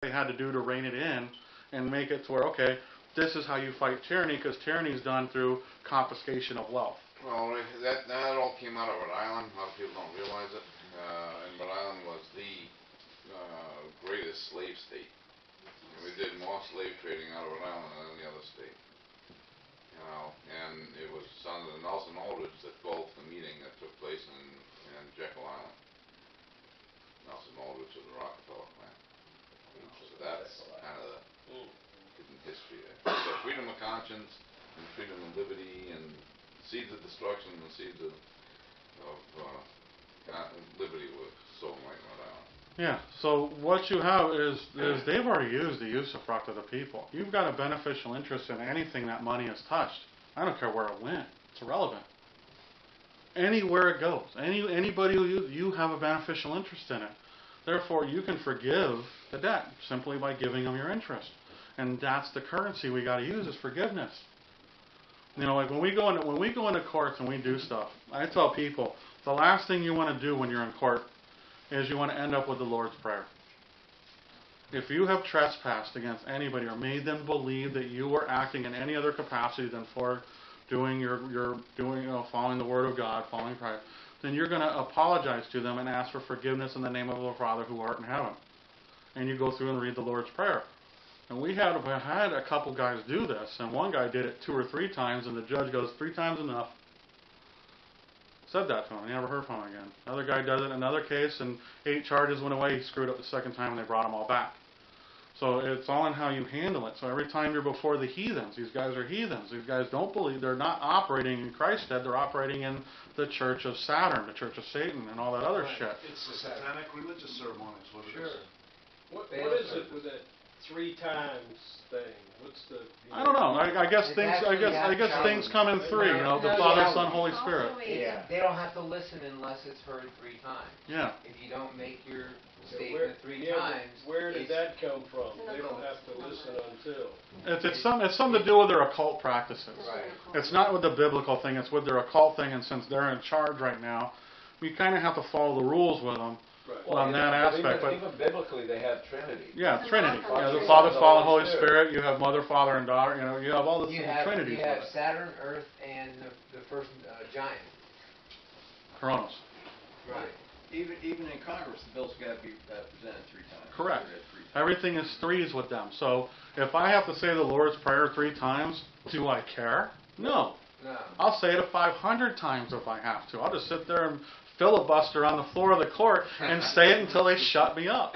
they had to do to rein it in and make it to where, okay, this is how you fight tyranny, because tyranny is done through confiscation of wealth. Well, that all came out of Rhode Island. A lot of people don't realize it. And Rhode Island was the greatest slave state. We did more slave trading out of Rhode Island than any other state. You know, and it was under the Nelson Aldrich that built the meeting that took place in Jekyll Island. Nelson Aldrich of the Rockefeller clan. So that's kind of the hidden history there. So freedom of conscience and freedom of liberty and seeds of destruction and seeds of liberty were sown right in Rhode Island. Yeah, so what you have is they've already used the usufruct of the people. You've got a beneficial interest in anything that money has touched. I don't care where it went. It's irrelevant. Anywhere it goes, anybody who you have a beneficial interest in it. Therefore, you can forgive the debt simply by giving them your interest. And that's the currency we got to use, is forgiveness. You know, like when we go into courts and we do stuff, I tell people the last thing you want to do when you're in court is you want to end up with the Lord's Prayer. If you have trespassed against anybody or made them believe that you were acting in any other capacity than for doing following the Word of God, following Christ, then you're going to apologize to them and ask for forgiveness in the name of the Father who art in heaven. And you go through and read the Lord's Prayer. And we had a couple guys do this, and one guy did it 2 or 3 times, and the judge goes, 3 times enough. Said that to him. He never heard from him again. Another guy does it in another case, and 8 charges went away. He screwed up the 2nd time, and they brought them all back. So it's all in how you handle it. So every time you're before the heathens, these guys are heathens. These guys don't believe, they're not operating in Christ's stead. They're operating in the church of Saturn, the church of Satan, and all that other shit. It's the satanic religious ceremonies. What it is. What is it with that 3 times thing? What's the? I don't know. I guess things come in 3. You know, the Father, Son, Holy Spirit. They don't have to listen unless it's heard 3 times. Yeah. If you don't make your statement 3 times. Where did that come from? They don't have to listen until. It's something to do with their occult practices. Right. It's not with the biblical thing. It's with their occult thing. And since they're in charge right now, we kind of have to follow the rules with them. Right. On that aspect, but even biblically, they have Trinity. Yeah, Trinity. You have the Father, Son, Holy Spirit. You have Mother, Father, and Daughter. You know, you have all the Trinities. You have Saturn, Earth, and the first giant. Coronas. Right. Even in Congress, the bill's got to be presented 3 times. Correct. Everything is 3s with them. So if I have to say the Lord's Prayer 3 times, do I care? No. No. I'll say it 500 times if I have to. I'll just sit there and filibuster on the floor of the court and say it until they shut me up.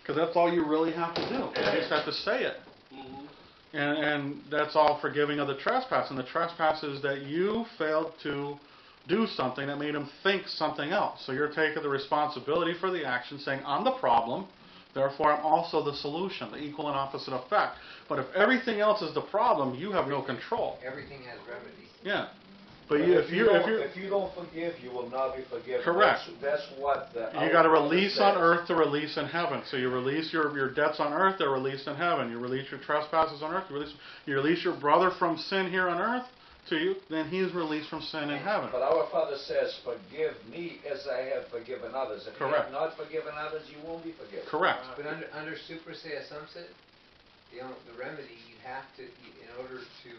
Because that's all you really have to do. You just have to say it. And that's all forgiving of the trespass. And the trespass is that you failed to do something that made them think something else. So you're taking the responsibility for the action, saying, I'm the problem, therefore I'm also the solution, the equal and opposite effect. But if everything else is the problem, you have no control. Everything has remedy. Yeah. But if you don't forgive, you will not be forgiven. Correct. That's what you got to release on earth to release in heaven. So you release your debts on earth, they're released in heaven. You release your trespasses on earth, you release your brother from sin here on earth to you, then he is released from sin in heaven. But our Father says, forgive me as I have forgiven others. If Correct. you have not forgiven others, you won't be forgiven. Correct. But under super se assumpsit, the remedy, you have to, in order to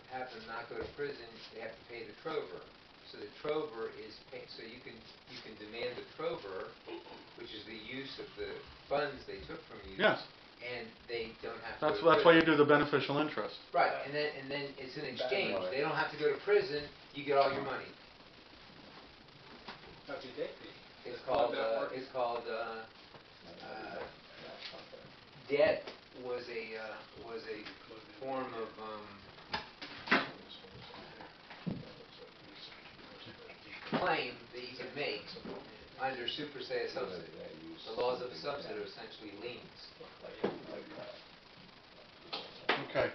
have them not go to prison, they have to pay the trover. So the trover is paid, so you can demand the trover, which is the use of the funds they took from you. Yes. And they don't have That's to. That's why you do the beneficial interest. Right, and then it's an exchange. They don't have to go to prison. You get all your money. It's called debt was a form of claim that you can make under super se assumpsit. The laws of assumpsit are essentially liens. Okay.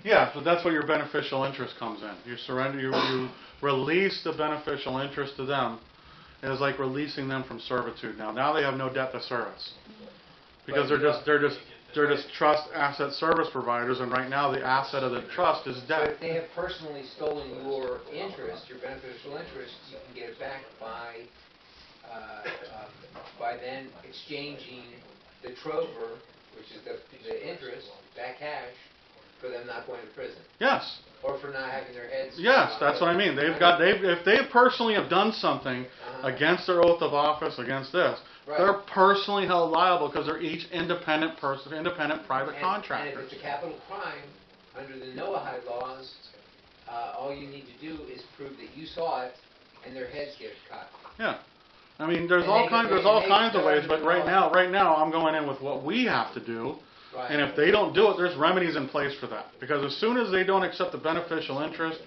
Yeah, so that's where your beneficial interest comes in. You surrender, you release the beneficial interest to them. It is like releasing them from servitude. Now they have no debt to service because they're just trust asset service providers, and right now the asset of the trust is debt. So if they have personally stolen your interest, your beneficial interest, you can get it back by then exchanging the trover which is the interest, that cash, for them not going to prison, Yes. or for not having their heads. Yes, that's what I mean. If they personally have done something against their oath of office, against this, Right. they're personally held liable because they're each independent person, independent private And if contractors. it's a capital crime, under the Noahide laws, all you need to do is prove that you saw it, and their heads get cut. Yeah. I mean, there's And all they- kinds they- there's all they kinds of go ways, under but the right law. now I'm going in with what we have to do. Right. And if they don't do it, there's remedies in place for that. Because as soon as they don't accept the beneficial interest,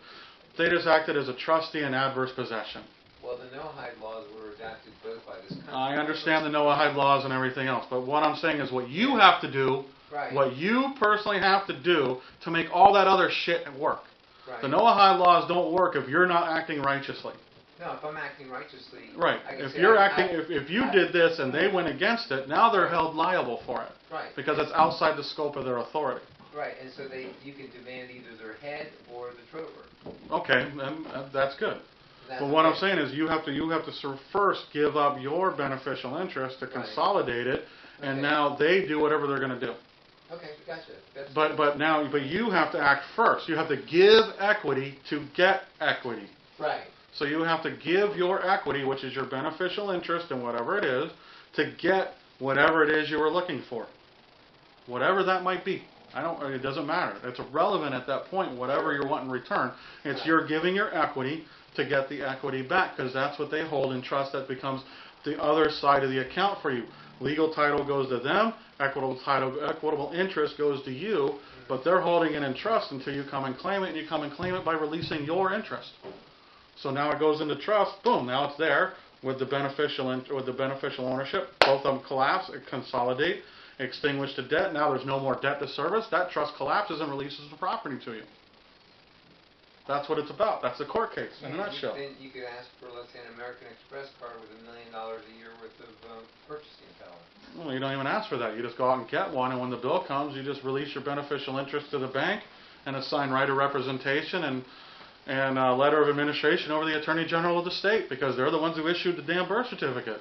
they just acted as a trustee in adverse possession. Well, the Noahide laws were adopted both by this country. I understand the Noahide laws and everything else, but what I'm saying is what you have to do, Right. what you personally have to do to make all that other shit work. Right. The Noahide laws don't work if you're not acting righteously. No, if I'm acting righteously. Right. I can If say you're I- acting, if you did this and they went against it, now they're held liable for it Right. because it's outside the scope of their authority. Right, and so you can demand either their head or the trover. Okay, then that's good. That's But what I'm okay. saying is you have to sort of first give up your beneficial interest to Right. consolidate it, and Okay. now they do whatever they're going to do. Okay, gotcha. That's But you have to act first. You have to give equity to get equity. right. So you have to give your equity, which is your beneficial interest in whatever it is, to get whatever it is you were looking for. Whatever that might be. It doesn't matter. It's irrelevant at that point, whatever you're wanting in return. It's you're giving your equity to get the equity back, because that's what they hold in trust. That becomes the other side of the account for you. Legal title goes to them, equitable interest goes to you, but they're holding it in trust until you come and claim it, and you come and claim it by releasing your interest. So now it goes into trust, boom, now it's there with the beneficial ownership. Both of them collapse, consolidate, extinguish the debt. Now there's no more debt to service. That trust collapses and releases the property to you. That's what it's about. That's the court case in a nutshell. Then you could ask for, let's say, an American Express card with $1 million a year worth of purchasing power. Well, you don't even ask for that. You just go out and get one, and when the bill comes, you just release your beneficial interest to the bank and assign right of representation and a letter of administration over the Attorney General of the state, because they're the ones who issued the damn birth certificate.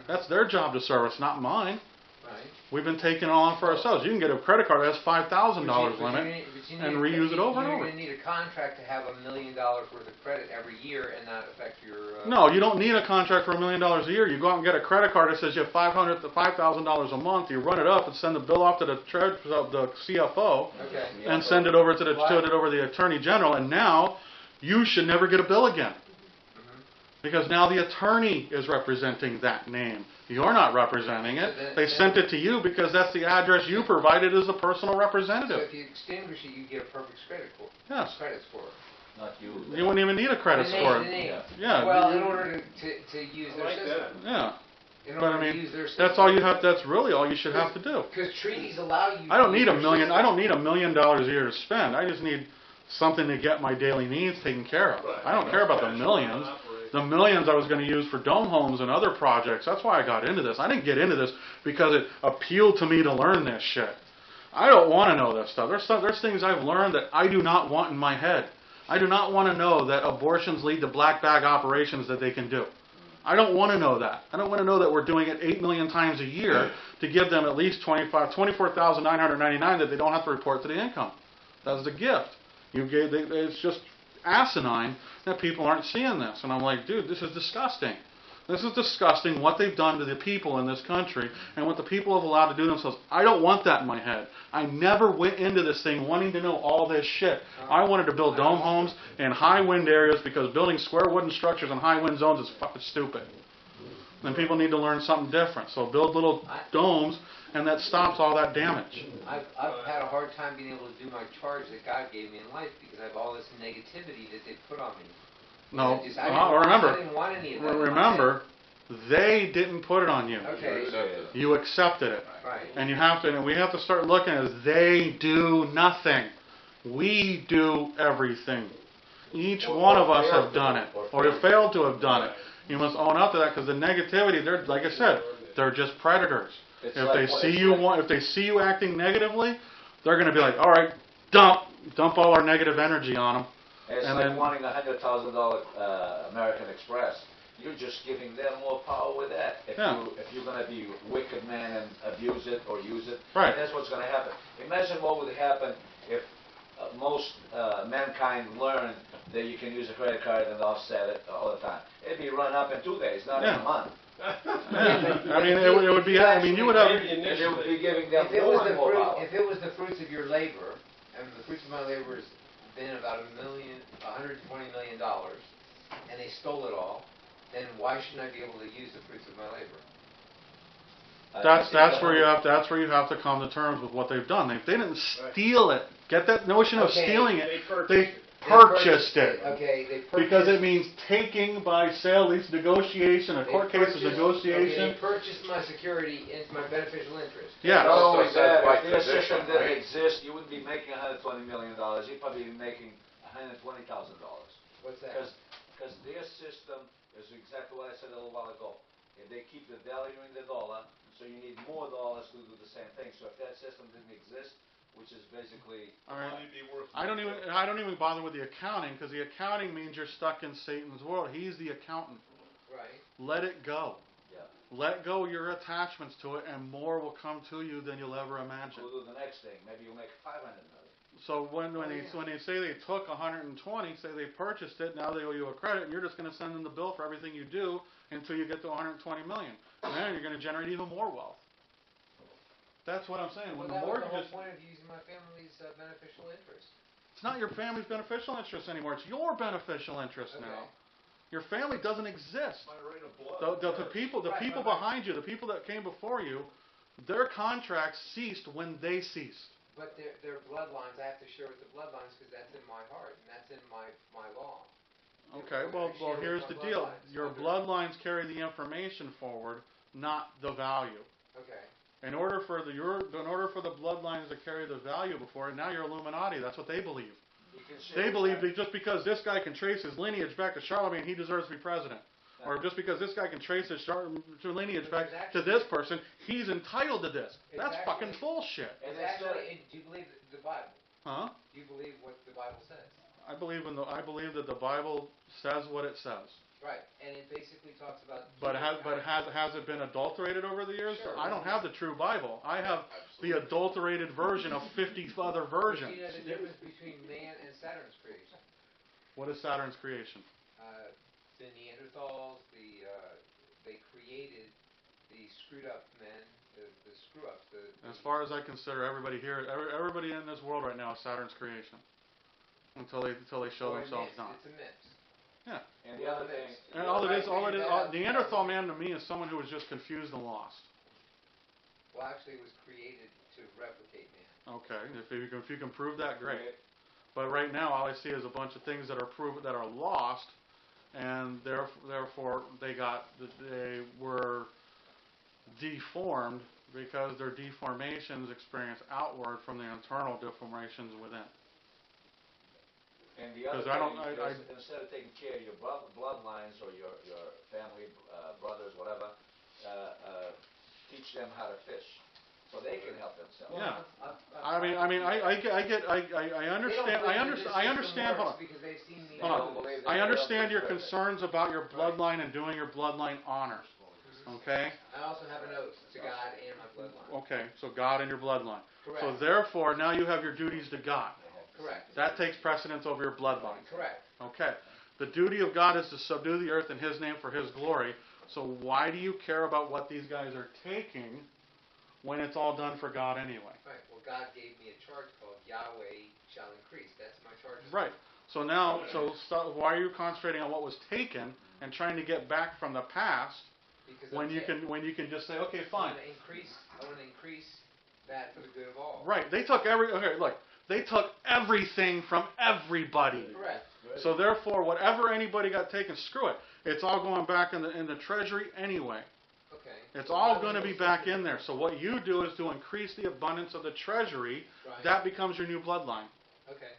That's their job to service, not mine. Right. We've been taking it on for ourselves. You can get a credit card that has $5,000 limit and reuse it over and over. You're going to need a contract to have $1 million worth of credit every year and not affect your... No, you don't need a contract for $1 million a year. You go out and get a credit card that says you have $5,000 a month. You run it up and send the bill off to the CFO, Okay. and send it over to the Attorney General. And now you should never get a bill again, because now the attorney is representing that name. You're not representing it. They sent it to you because that's the address you provided as the personal So representative. if you extinguish it, you get a perfect credit for Yes. credits for it. Not you. You wouldn't even need a credit The name- score. the name. Yeah. Well, you- in order to use their like system. Yeah. In But order I to mean, use their system. that's all you have. That's really all you should have to do. Because treaties allow you. I don't to need use a their million. system. I don't need $1 million a year to spend. I just need something to get my daily needs taken care of. I don't care about the millions. The millions I was going to use for dome homes and other projects. That's why I got into this. I didn't get into this because it appealed to me to learn this shit. I don't want to know that stuff. There's things I've learned that I do not want in my head. I do not want to know that abortions lead to black bag operations that they can do. I don't want to know that. I don't want to know that we're doing it 8 million times a year to give them at least $24,999 that they don't have to report to the income. That's the gift. It's just asinine that people aren't seeing this. And I'm like, dude, this is disgusting. This is disgusting what they've done to the people in this country and what the people have allowed to do themselves. I don't want that in my head. I never went into this thing wanting to know all this shit. I wanted to build dome homes in high wind areas because building square wooden structures in high wind zones is fucking stupid. And people need to learn something different. So build little domes, and that stops all that damage. I've had a hard time being able to do my charge that God gave me in life because I have all this negativity that they put on me. No, I didn't want any of that. remember, they didn't put it on you. Okay. You accepted it. Right. And you have to, and we have to start looking as they do nothing. We do everything. Each one of us have done it, or have failed to have done it. You must own up to that, because the negativity, they're, like I said, they're just predators. If they see you acting negatively, they're going to be like, all right, dump all our negative energy on them. It's And like then- wanting a $100,000 American Express. you're just giving them more power with that. If you're gonna be a wicked man and abuse it or use it, Right. that's what's gonna happen. Imagine what would happen if most mankind learned that you can use a credit card and offset it all the time. It'd be run up in 2 days, not in a month. Yeah. I mean, it would be. I mean, you would have. And they would be giving them If it was more and the more fruit, power. if it was the fruits of your labor, and the fruits of my labor has been about $120 million, and they stole it all, then why shouldn't I be able to use the fruits of my labor? That's where you have to come to terms with what they've done. They didn't steal it. Get that notion of Okay. stealing it. They They purchased it. Okay, they purchased. Because it means taking by sale, leads to negotiation, a they court case is purchased- negotiation. Okay, they purchased my security into my beneficial interest. Yeah. Not only Also says that, by if their tradition, system didn't right? exist, you wouldn't be making $120 million. You'd probably be making $120,000. What's that? Because their system is exactly what I said a little while ago. If they keep the value in the dollar, so you need more dollars to do the same thing. So if that system didn't exist, which is basically All right. Money be worth I don't even bother with the accounting, because the accounting means you're stuck in Satan's world. He's the accountant. Right. Let it go. yeah. Let go your attachments to it, and more will come to you than you'll ever imagine. We'll do the next thing. Maybe you'll make $500 million. So when they say they took 120, say they purchased it, now they owe you a credit, and you're just going to send them the bill for everything you do until you get to 120 million. And then you're going to generate even more wealth. That's what I'm saying. When Well, the that was the mortgage whole point of using my family's beneficial interest. it's not your family's beneficial interest anymore. It's your beneficial interest Okay. now. Your family doesn't exist. my right of blood. The people Right. behind you, the people that came before you, their contracts ceased when they ceased. But their bloodlines, I have to share with the bloodlines because that's in my heart and that's in my law. Okay, well, here's the deal. Your bloodlines carry the information forward, not the value. Okay. In order for the bloodlines to carry the value before it, now you're Illuminati. That's what they believe. You can share They with believe that. that just because this guy can trace his lineage back to Charlemagne, he deserves to be president. Or just because this guy can trace his lineage back to this person, he's entitled to this. That's fucking bullshit. And It's instead- actually, do you believe the Bible? Huh? Do you believe what the Bible says? I believe that the Bible says what it says. Right, and it basically talks about. But has it been adulterated over the years? Sure. I don't have the true Bible. I have the Absolutely. adulterated version of 50 other But versions. you know the difference between man and Saturn's creation. What is Saturn's creation? The Neanderthals, they created the screwed up men, the screw ups. As far as I consider, everybody here, everybody in this world right now is Saturn's creation. Until they show themselves not. It's a mix. Yeah. And the other thing, And Neanderthal man to me is someone who was just confused and lost. Well, actually, it was created to replicate man. Okay, if you can prove that, great. But right now, all I see is a bunch of things that are lost, and therefore they were deformed because their deformations experience outward from the internal deformations within. And the other 'Cause I don't- thing I- is, instead of taking care of your bloodlines or your family, brothers, whatever, teach them how to fish, so they can help themselves. Yeah. I understand. Hold on. Because they've seen me. Hold on. I understand your concerns about your bloodline and doing your bloodline honor. Okay? I also have an oath to God and my bloodline. Okay, so God and your bloodline. Correct. So therefore, now you have your duties to God. Correct. That takes precedence over your bloodline. Correct. Okay. The duty of God is to subdue the earth in His name for His glory. So why do you care about what these guys are taking when it's all done for God anyway? Right. Well, God gave me a charge called Yahweh shall increase. That's my charge. Right. So now, why are you concentrating on what was taken and trying to get back from the past Because when you can just say, okay, fine. I want to increase that for the good of all. Right. They took they took everything from everybody. Correct. So therefore, whatever anybody got taken, screw it. It's all going back in the treasury anyway. Okay. It's all going to be back in there. So what you do is to increase the abundance of the treasury. Right. That becomes your new bloodline. Okay.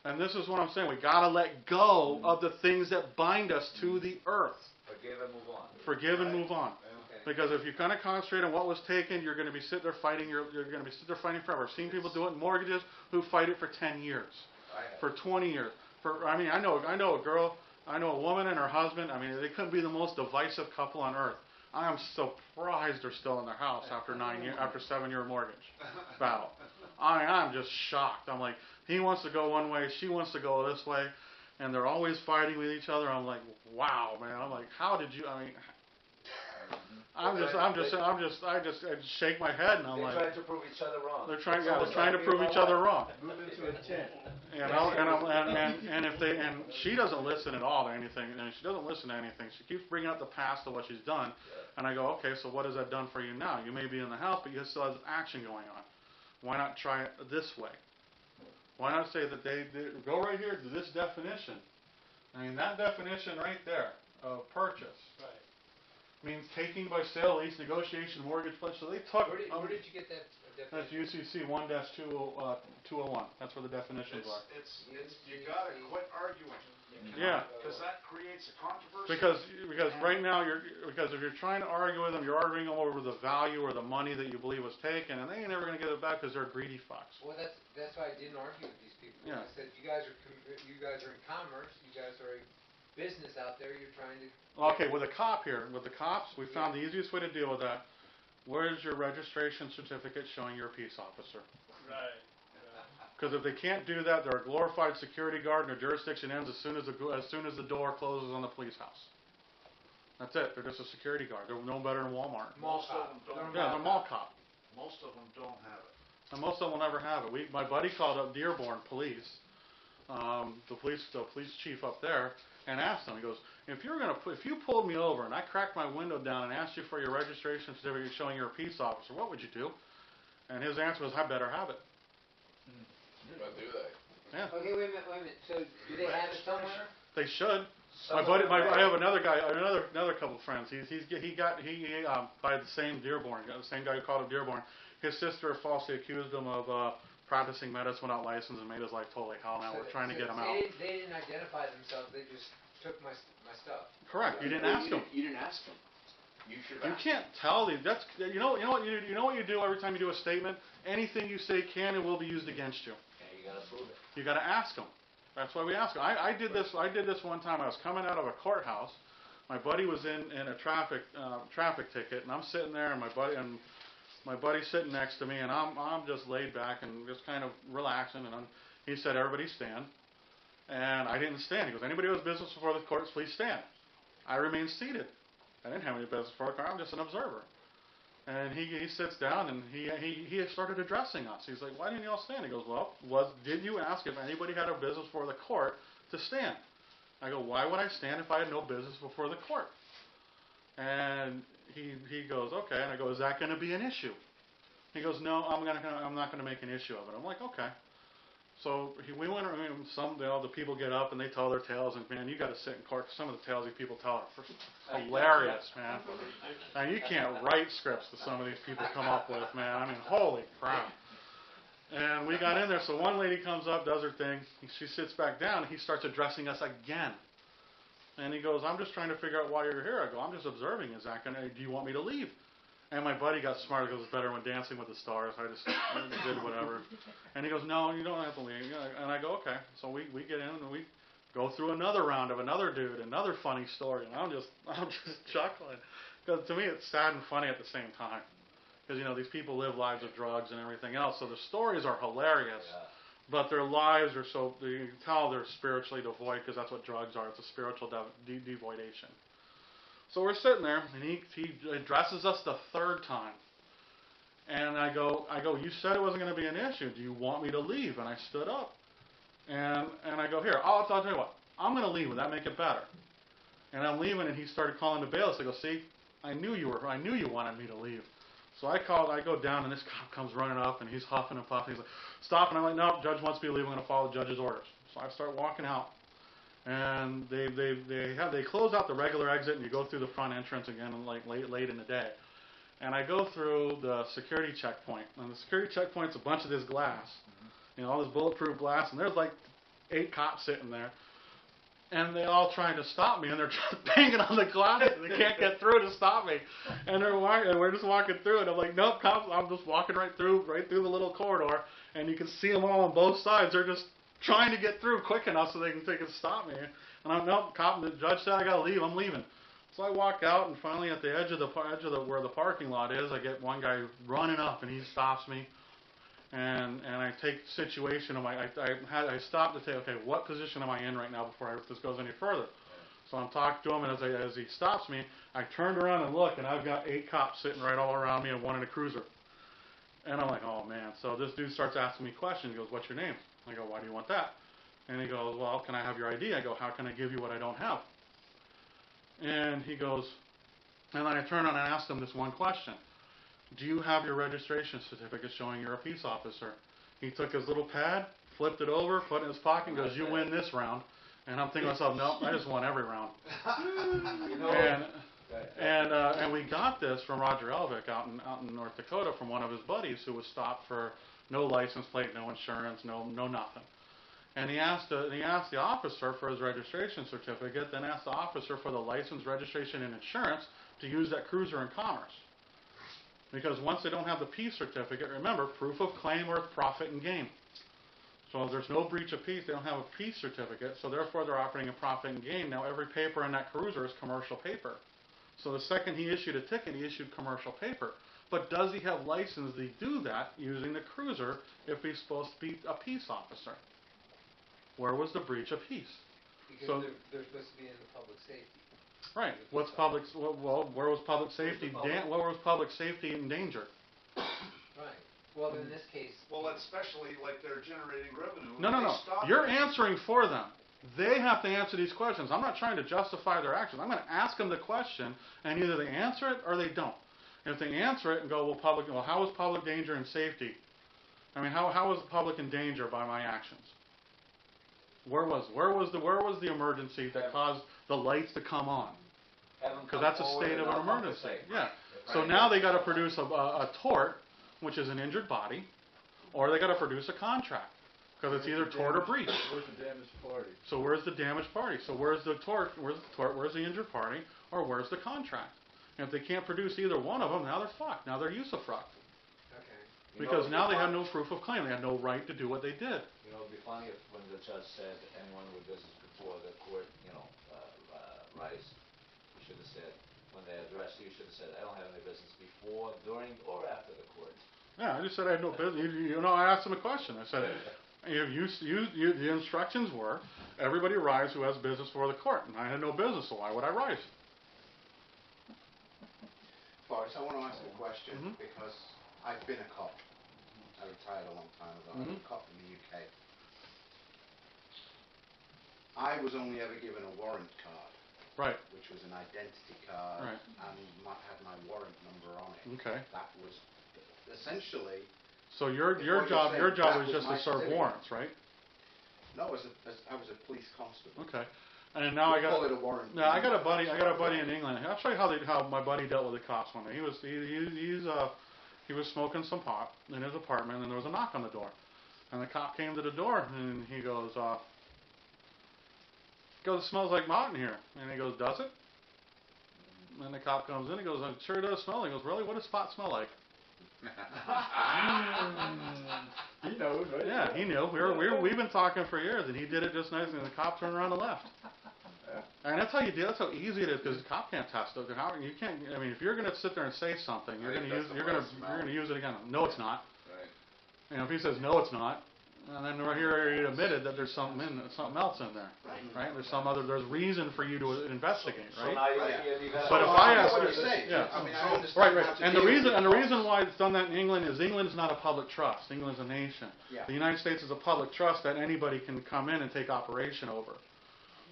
And this is what I'm saying. We got to let go of the things that bind us to the earth. Forgive and move on. Forgive and move on. Okay. Because if you kind of concentrate on what was taken, you're going to be sitting there fighting. You're going to be sitting there fighting forever. I've seen people do it in mortgages who fight it for 10 years, I have. for 20 years. I know a girl. I know a woman and her husband. I mean, they couldn't be the most divisive couple on earth. I am surprised they're still in their house after 7-year mortgage battle. I'm just shocked. I'm like, he wants to go one way, she wants to go this way, and they're always fighting with each other. I'm like, wow, man. I'm like, how did you? I mean, I just shake my head, and I'm They're like, trying to prove each other wrong. they're trying to prove each other wrong. Move into a tent. And she doesn't listen at all to anything, and she doesn't listen to anything. She keeps bringing up the past of what she's done, and I go, okay, so what has that done for you now? You may be in the house, but you still have action going on. Why not try it this way? Why not say that they go right here to this definition? I mean, that definition right there of purchase means taking by sale, lease, negotiation, mortgage pledge. So they took. Where did you get that definition? That's UCC 1-201. That's where the definitions are. It's you gotta quit arguing. Yeah. Because that creates a controversy. Because right now if you're trying to argue with them, you're arguing over the value or the money that you believe was taken, and they ain't never going to get it back because they're greedy fucks. Well, that's why I didn't argue with these people. Yeah. I said you guys are in commerce. You guys are a business out there. You're trying to. Okay, with the cops, we found the easiest way to deal with that. Where's your registration certificate showing you're a peace officer? Right. Because if they can't do that, they're a glorified security guard, and their jurisdiction ends as soon as the door closes on the police house. That's it. They're just a security guard. They're no better than Walmart. Most of them don't. Yeah, they're mall cop. Most of them don't have it. And most of them will never have it. My buddy called up Dearborn Police, the police chief up there, and asked them. He goes, if you pulled me over and I cracked my window down and asked you for your registration certificate showing you're a peace officer, what would you do? And his answer was, I better have it. But do they? Okay, wait a minute. So do they have it somewhere? They should. I have another guy, another couple of friends. He by the same Dearborn, the same guy who called him Dearborn. His sister falsely accused him of practicing medicine without license and made his life totally hell. Now we're trying to get him out. They didn't identify themselves. They just took my stuff. Correct. You didn't ask them. You didn't ask them. You should have. You can't tell these. That's you know what you do every time you do a statement. Anything you say can and will be used against you. Yeah, you gotta prove it. You got to ask them. That's why we ask them. I did this one time. I was coming out of a courthouse. My buddy was in a traffic ticket, and I'm sitting there, and my buddy's sitting next to me, and I'm just laid back and just kind of relaxing. And he said, "Everybody stand," and I didn't stand. He goes, "Anybody who has business before the courts, please stand." I remained seated. I didn't have any business before the court. I'm just an observer. And he sits down and he started addressing us. He's like, "Why didn't you all stand?" He goes, didn't you ask if anybody had a business before the court to stand?" I go, "Why would I stand if I had no business before the court?" And he goes, "Okay." And I go, "Is that going to be an issue?" He goes, "No, I'm not going to make an issue of it." I'm like, "Okay." So we went. I mean, the people get up and they tell their tales, and man, you got to sit in court. Some of the tales these people tell are hilarious, man. And you can't write scripts that some of these people come up with, man. I mean, holy crap. And we got in there. So one lady comes up, does her thing. She sits back down. And he starts addressing us again. And he goes, "I'm just trying to figure out why you're here." I go, "I'm just observing. Is that gonna? Do you want me to leave?" And my buddy got smart. He goes, "It's better when Dancing with the Stars." I just did whatever. And he goes, "No, you don't have to leave." And I go, "Okay." So we get in and we go through another round of another dude, another funny story, and I'm just chuckling because to me it's sad and funny at the same time. Because these people live lives of drugs and everything else, so the stories are hilarious, but their lives are so you can tell they're spiritually devoid because that's what drugs are. It's a spiritual devoidation. So we're sitting there, and he addresses us the third time. And I go, "You said it wasn't going to be an issue. Do you want me to leave?" And I stood up. And I go, "Here, I'll tell you what. I'm going to leave. Would that make it better?" And I'm leaving, and he started calling the bailiffs. I go, "See, I knew you wanted me to leave." So I go down, and this cop comes running up, and he's huffing and puffing. He's like, "Stop." And I'm like, "No, judge wants me to leave. I'm going to follow the judge's orders." So I start walking out. And they close out the regular exit, and you go through the front entrance again, like late in the day. And I go through the security checkpoint, and the security checkpoint's a bunch of this glass, all this bulletproof glass, and there's like 8 cops sitting there, and they all trying to stop me, and they're just banging on the glass, and they can't get through to stop me, and we're just walking through, and I'm like, "Nope, cops, I'm just walking right through the little corridor," and you can see them all on both sides. They're just trying to get through quick enough so they can stop me. And I'm, no, cop, the judge said I gotta leave, I'm leaving. So I walk out, and finally at the edge of the where the parking lot is, I get one guy running up, and he stops me. And I take situation of I stopped to say, okay, what position am I in right now before this goes any further? So I'm talking to him, and as he stops me, I turned around and look, and I've got 8 cops sitting right all around me, and one in a cruiser. And I'm like, oh man. So this dude starts asking me questions. He goes, what's your name? I go, why do you want that? And he goes, well, can I have your ID? I go, how can I give you what I don't have? And he goes, and then I turn around and ask him this one question. Do you have your registration certificate showing you're a peace officer? He took his little pad, flipped it over, put it in his pocket, and goes, you win this round. And I'm thinking to myself, no, I just won every round. And we got this from Roger Elvick out in North Dakota from one of his buddies who was stopped for no license plate, no insurance, no nothing. And he asked the officer for his registration certificate, then asked the officer for the license, registration, and insurance to use that cruiser in commerce. Because once they don't have the peace certificate, remember, proof of claim or profit and gain. So if there's no breach of peace, they don't have a peace certificate, so therefore they're operating in profit and gain. Now every paper in that cruiser is commercial paper. So the second he issued a ticket, he issued commercial paper. But does he have license to do that using the cruiser if he's supposed to be a peace officer? Where was the breach of peace? Because So they're supposed to be in the public safety. right. What's public? Well, where was public safety? Where was public safety in danger? Right. Well, in this case. Well, especially like they're generating revenue. No. They stop You're it. answering for them. They have to answer these questions. I'm not trying to justify their actions. I'm going to ask them the question, and either they answer it or they don't. And if they answer it and go, well, how is public danger and safety? I mean, how is the public in danger by my actions? Where was the emergency that caused the lights to come on? Because that's a state of an emergency. Yeah. So now they got to produce a tort, which is an injured body, or they got to produce a contract, because it's either tort or breach. Where's the damaged party? So where's the damaged party? So where's the tort? Where's the injured party? Or where's the contract? And if they can't produce either one of them, now they're fucked. Now they're usufruct. Okay. Because now they have no proof of claim. They had no right to do what they did. You know, it'd be funny if when the judge said anyone with business before the court, rise, you should have said, when they addressed you, you should have said, I don't have any business before, during, or after the court. Yeah, I just said I had no business. I asked them a question. I said, the instructions were, everybody rise who has business before the court. And I had no business, so why would I rise? Boris, I want to ask a question because I've been a cop. I retired a long time ago. I was a cop in the UK. I was only ever given a warrant card, Right. which was an identity card Right. and had my warrant number on it. Okay. That was essentially. So your job was just to serve warrants, right? No, I was a police constable. Okay. And now I call it a warrant. Now I got a buddy in England. I'll show you how my buddy dealt with the cops one day. He was smoking some pot in his apartment, and there was a knock on the door. And the cop came to the door, and he goes, it smells like pot in here. And he goes, does it? And the cop comes in, he goes, it sure does smell. He goes, really? What does pot smell like? He knows, right? Yeah, he knew. We've been talking for years, and he did it just nicely, and the cop turned around and left. And that's how you do. That's how easy it is, because the cop can't test it. You can't. I mean, if you're going to sit there and say something, you're going to use it again. No, it's not. Right. If he says no, it's not, and then right here he admitted that there's something else in there, right? There's reason for you to investigate, right? So now you got. But if I ask, what you're saying. yeah, I mean, I understand right. how to And the deal with reason why it's done that in England is England's not a public trust. England's a nation. Yeah. The United States is a public trust that anybody can come in and take operation over.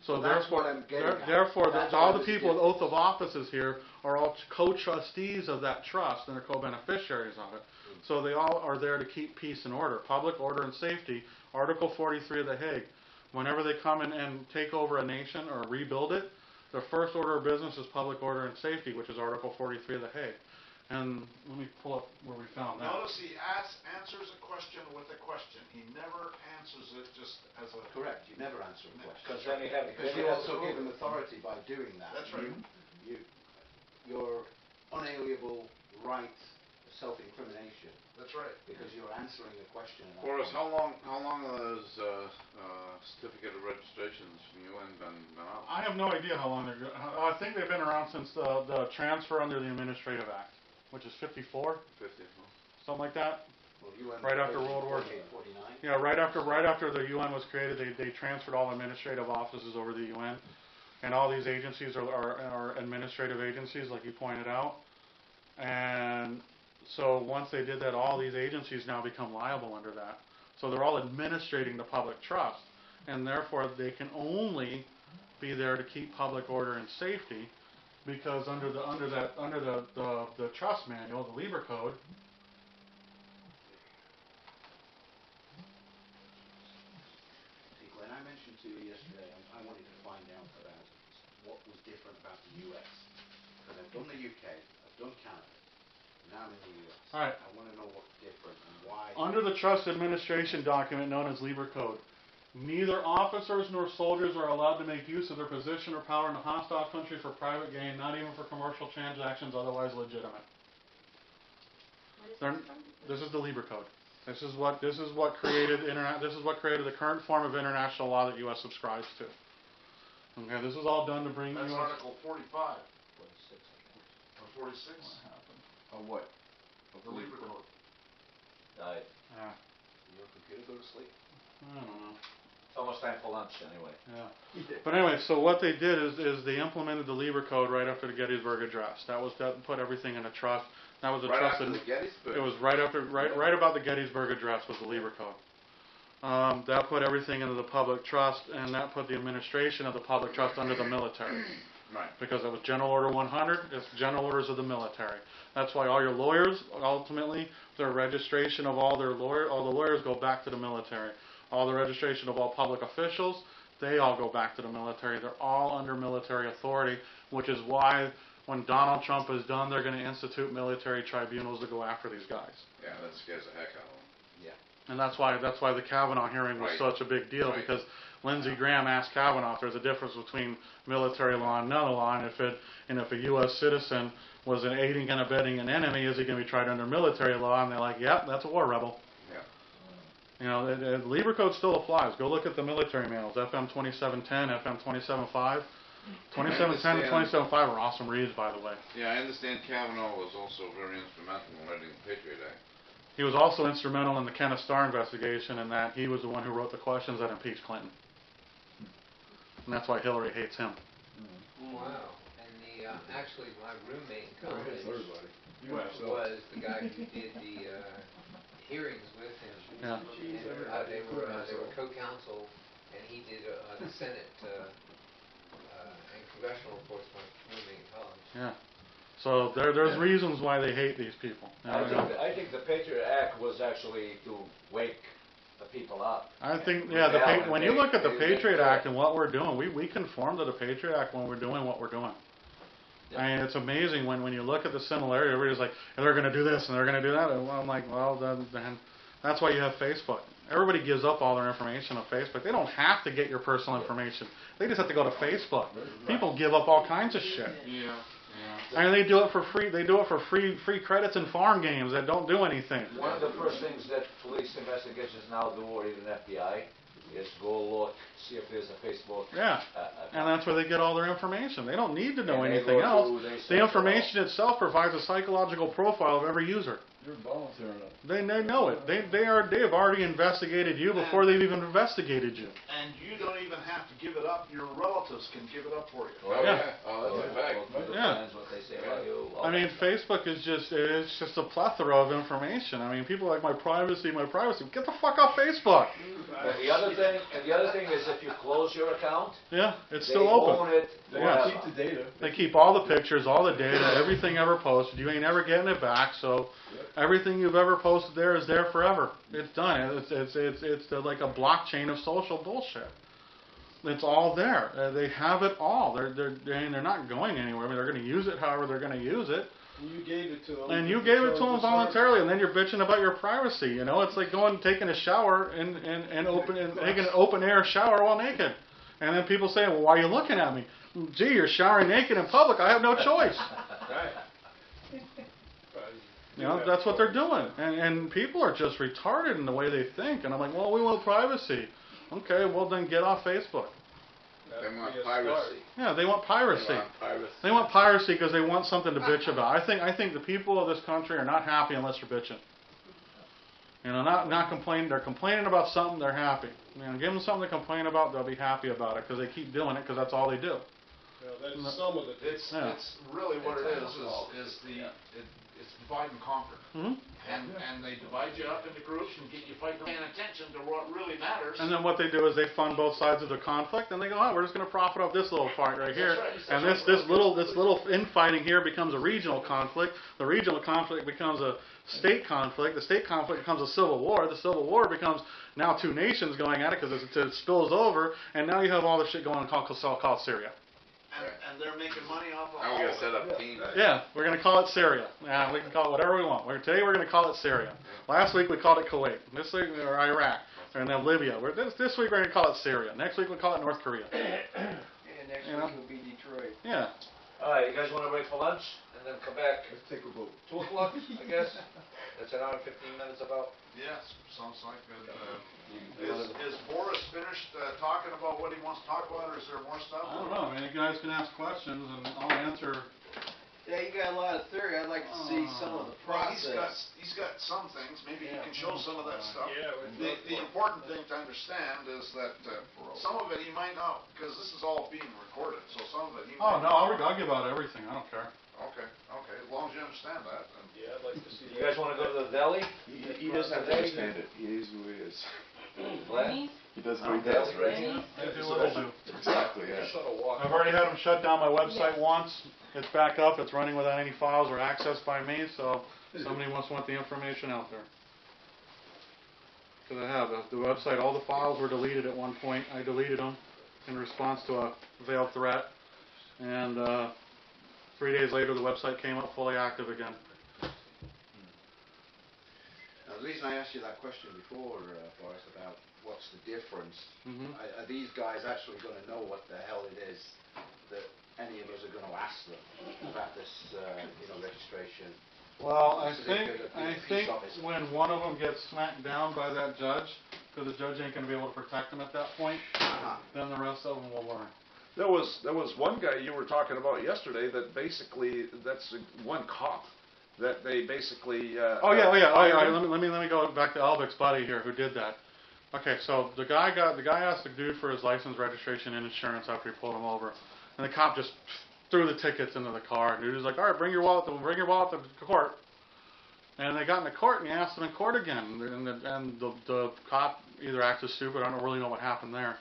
So Well, that's what I'm getting at. therefore, That's all what the is people with different. oath of offices here are all co-trustees of that trust, and they're co-beneficiaries of it. So they all are there to keep peace and order, public order and safety. Article 43 of the Hague. Whenever they come in and take over a nation or rebuild it, their first order of business is public order and safety, which is Article 43 of the Hague. And let me pull up where we found that. Notice he answers a question with a question. He never answers it just as a. Correct. You never answer a question. Because then you have. Because you also give him authority by doing that. That's right. Your unalienable right, self-incrimination, That's right. because you're answering a question. about- Boris, how long has certificate of registrations from UN been out? I have no idea how long they're. I think they've been around since the transfer under the Administrative Act, which is 54, 50. something like that. Well, UN Right after was World War. 49. Yeah, right after the UN was created, they transferred all administrative offices over to the UN, and all these agencies are administrative agencies, like you pointed out. And so once they did that, all these agencies now become liable under that. So they're all administrating the public trust, and therefore they can only be there to keep public order and safety, because under the trust manual, the Lieber Code. See, Glenn, I mentioned to you yesterday, I wanted to find out about what was different about the US. Because I've done the UK, I've done Canada, now I'm in the US. All right. I want to know what's different and why. Under the trust administration document known as Lieber Code, neither officers nor soldiers are allowed to make use of their position or power in a hostile country for private gain, not even for commercial transactions otherwise legitimate. This is the Lieber Code. This is what created the current form of international law that U.S. subscribes to. Okay, this is all done to bring That's U.S. Article 45 46, I think. or 46 Of what? of the Lieber Code. Right. Yeah, Your computer go to sleep? I don't know. It's almost time for lunch anyway. Yeah. But anyway, so what they did is they implemented the Lieber Code right after the Gettysburg Address. That put everything in a trust. That was a Right trust. after the Gettysburg. It was right about the Gettysburg Address was the Lieber Code. That put everything into the public trust, and that put the administration of the public trust under the military. Right. Because it was General Order 100, it's general orders of the military. That's why all your lawyers, ultimately, their registration of all the lawyers go back to the military. All the registration of all public officials, they all go back to the military. They're all under military authority, which is why when Donald Trump is done, they're going to institute military tribunals to go after these guys. Yeah, that scares the heck out of them. Yeah. And that's why the Kavanaugh hearing was Right. such a big deal, Right. because Lindsey Graham asked Kavanaugh if there's a difference between military law and no law, and if a U.S. citizen was aiding and abetting an enemy, is he going to be tried under military law? And they're like, yep, that's a war rebel. Yeah. You know, the Lieber Code still applies. Go look at the military manuals, FM 2710, FM 275. 2710 and 2705 are awesome reads, by the way. Yeah, I understand Kavanaugh was also very instrumental in writing the Patriot Act. He was also instrumental in the Kenneth Starr investigation, in that he was the one who wrote the questions that impeached Clinton. And that's why Hillary hates him. Wow. And actually, my roommate in college You was the guy who did the hearings with him. Yeah. And they were co-counsel, and he did the Senate and congressional reports. My roommate in college. Yeah. So there's reasons why they hate these people. You know? I think the Patriot Act was actually to wake the people up. I think, when you they- look at the they- Patriot Act and what we're doing, we conform to the Patriot Act when we're doing what we're doing. Yeah. I mean, it's amazing when you look at the similarity. Everybody's like, they're going to do this and they're going to do that. And I'm like, well, then that's why you have Facebook. Everybody gives up all their information on Facebook. They don't have to get your personal information. They just have to go to Facebook. People give up all kinds of shit. Yeah. I mean, they do it for free. They do it for free credits in farm games that don't do anything. One of the first things that police investigations now do, or even FBI, is go look, see if there's a Facebook. Yeah. And that's where they get all their information. They don't need to know And they anything go else. through, they The search information itself provides a psychological profile of every user. You're volunteering it. They know it. They have already investigated you before they've even investigated you. And you don't even have to give it up. Your relatives can give it up for you. Oh, Yeah. yeah. Oh, that's a fact. Go through the Yeah. plans, what they say about you. all I mean, that. Facebook is just a plethora of information. I mean, people are like, my privacy. Get the fuck off Facebook. And the other thing is, if you close your account, Yeah, it's they still own open. it They forever. keep the data. They keep all the pictures, all the data, everything ever posted. You ain't ever getting it back. So everything you've ever posted there is there forever. It's done. It's like a blockchain of social bullshit. It's all there. They have it all. They're not going anywhere. I mean, they're going to use it however they're going to use it. And you gave it to them. And you gave it to them voluntarily, and then you're bitching about your privacy. You know, it's like taking a shower and taking an open air shower while naked, and then people saying, "Well, why are you looking at me?" Gee, you're showering naked in public. I have no choice. Right. You know, that's what they're doing. And people are just retarded in the way they think. And I'm like, well, we want privacy. Okay, well then get off Facebook. They want piracy. Yeah, they want piracy. They want piracy. They want piracy because they want something to bitch about. I think the people of this country are not happy unless they're bitching. You know, not complaining. They're complaining about something. They're happy. You know, give them something to complain about. They'll be happy about it because they keep doing it because that's all they do. That's some of the. It's really what it is it's divide and conquer. Mm-hmm. And they divide you up into groups and get you fighting, paying attention to what really matters. And then what they do is they fund both sides of the conflict, and they go, oh, we're just going to profit off this little fight right here. That's right. And this little infighting here becomes a regional conflict. The regional conflict becomes a state conflict. The state conflict becomes a civil war. The civil war becomes now two nations going at it because it spills over, and now you have all this shit going on called Syria. And they're making money off of Now all we're of gonna it. set up teams. Yeah, we're going to call it Syria. Yeah, we can call it whatever we want. Today we're going to call it Syria. Last week we called it Kuwait. This week or Iraq. And then Libya. This week we're going to call it Syria. Next week we'll call it North Korea. And next week will be Detroit. Yeah. All right, you guys want to break for lunch and then come back Let's take a vote. 2 o'clock, I guess? That's an hour and 15 minutes about. Yes, sounds like it. Is Boris finished talking about what he wants to talk about, or is there more stuff? I don't know. I mean, you guys can ask questions and I'll answer. Yeah, you got a lot of theory. I'd like to see some of the Well, process. he's got some things. Maybe he can show some of that stuff. Yeah, The important thing to understand is that some of it he might not, because this is all being recorded, so some of it he Oh, might no, I'll give out everything. I don't care. Okay, as long as you understand that. Then. Yeah, I'd like to see. You guys want to go to the deli? He doesn't have to understand it. He is who he is. Glenn? He does what he does, right? They do what they do. Exactly, yeah. Just sort of walk. I've already had them shut down my website once. It's back up. It's running without any files or accessed by me, so somebody must want the information out there. Because I have. The website, all the files were deleted at one point. I deleted them in response to a veiled threat. And 3 days later, the website came up fully active again. Now, the reason I asked you that question before, Boris, about what's the difference, are these guys actually going to know what the hell it is that any of us are going to ask them about this, registration? Well, I So think the peace officer. when one of them gets smacked down by that judge, because the judge ain't going to be able to protect them at that point, then the rest of them will learn. There was one guy you were talking about yesterday that basically, that's one cop, that they basically. Oh yeah. Let me go back to Albic's buddy here who did that. Okay, so the guy asked the dude for his license, registration, and insurance after he pulled him over, and the cop just threw the tickets into the car. And the dude was like, all right, bring your wallet to court. And they got into court, and he asked them in court again, and the cop either acted stupid. I don't really know what happened there,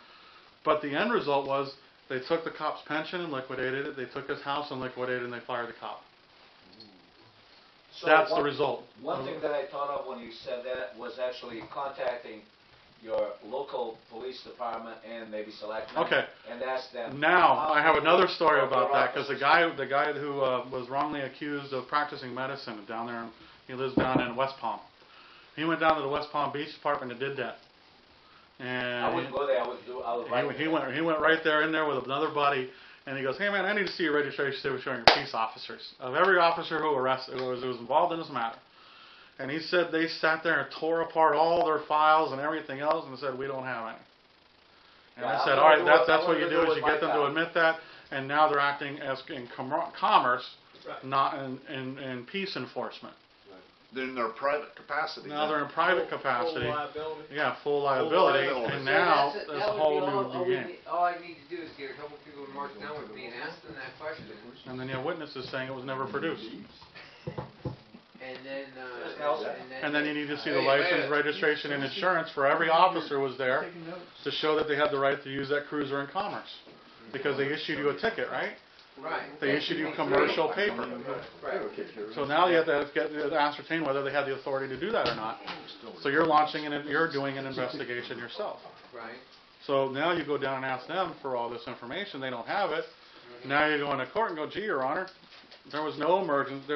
but the end result was they took the cop's pension and liquidated it. They took his house and liquidated it, and they fired the cop. So That's the result. One thing that I thought of when you said that was actually contacting your local police department and maybe selectmen. Okay. And ask them. Now, I have another story Or about their that, because the guy who was wrongly accused of practicing medicine down there, he lives down in West Palm. He went down to the West Palm Beach Department and did that. And I wouldn't go there. I would write he went right there in there with another buddy, and he goes, hey man, I need to see your registration statement showing your peace officers of every officer who was involved in this matter. And he said they sat there and tore apart all their files and everything else, and said we don't have any. And Yeah, I said, all right, that's what you do is you get them to admit that, and now they're acting as in commerce, not in peace enforcement. They're in their private capacity. Now they're in private capacity. Full liability. Yeah, full liability, liability. and now So there's that a would whole be new game. all I need to do is get a couple people to march down with me and ask them that question. And then you have witnesses saying it was never produced. And then, And then you need to see the license, registration, and insurance for every officer was there to show that they had the right to use that cruiser in commerce. Because they issued you a ticket, right? Right. They issued you commercial paper. Right. So now you have to ascertain whether they had the authority to do that or not. So you're you're doing an investigation yourself. Right. So now you go down and ask them for all this information. They don't have it. Now you go into court and go, gee, Your Honor, there was no emergency.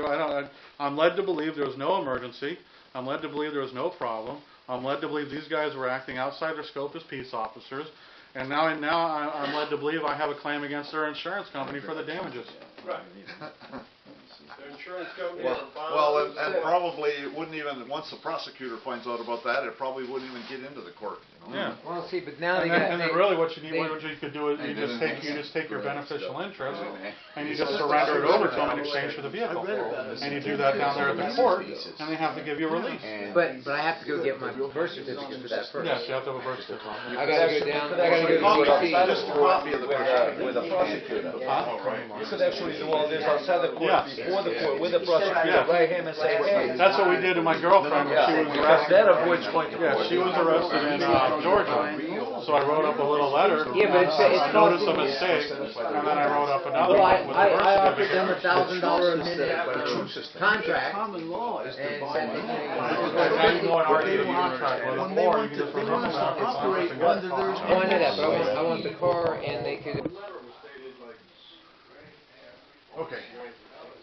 I'm led to believe there was no emergency. I'm led to believe there was no problem. I'm led to believe these guys were acting outside their scope as peace officers. And now I'm led to believe I have a claim against their insurance company for the damages. Right. Their insurance company Well, or bond. well, and probably it wouldn't even, once the prosecutor finds out about that, it probably wouldn't even get into the court, you know? Yeah. Well, see, but now they And then, got, and then they- really what you need, they- what you could do is you just take your beneficial interest and you just That's surrender it what I over read to them in about. exchange for the vehicle. I read about it. And you do that down there at the court and they have to give you a release. but I have to go get my birth certificate for that first. Yes, you have to have a birth certificate. I gotta go down, I gotta go Copy, to the just a copy of the With a prosecutor. Huh? You could actually do all this outside the court, Yes. before the court, with the prosecutor, Yeah. write him and say, hey. That's what we did to my girlfriend when she was Because arrested. that avoids going to Yeah, court. she was arrested in Georgia, so I wrote up a little letter. Yeah, but it's Notice a mistake, and then I wrote up another Well, one with the birth I offered them certificate. $1,000 a minute contract, Common law is to and buy said, them. How you go and argue a contract with them, or you can just They remove want them us to after it's operate done. under their. oh, I know that, but I want the car, and they could, Okay,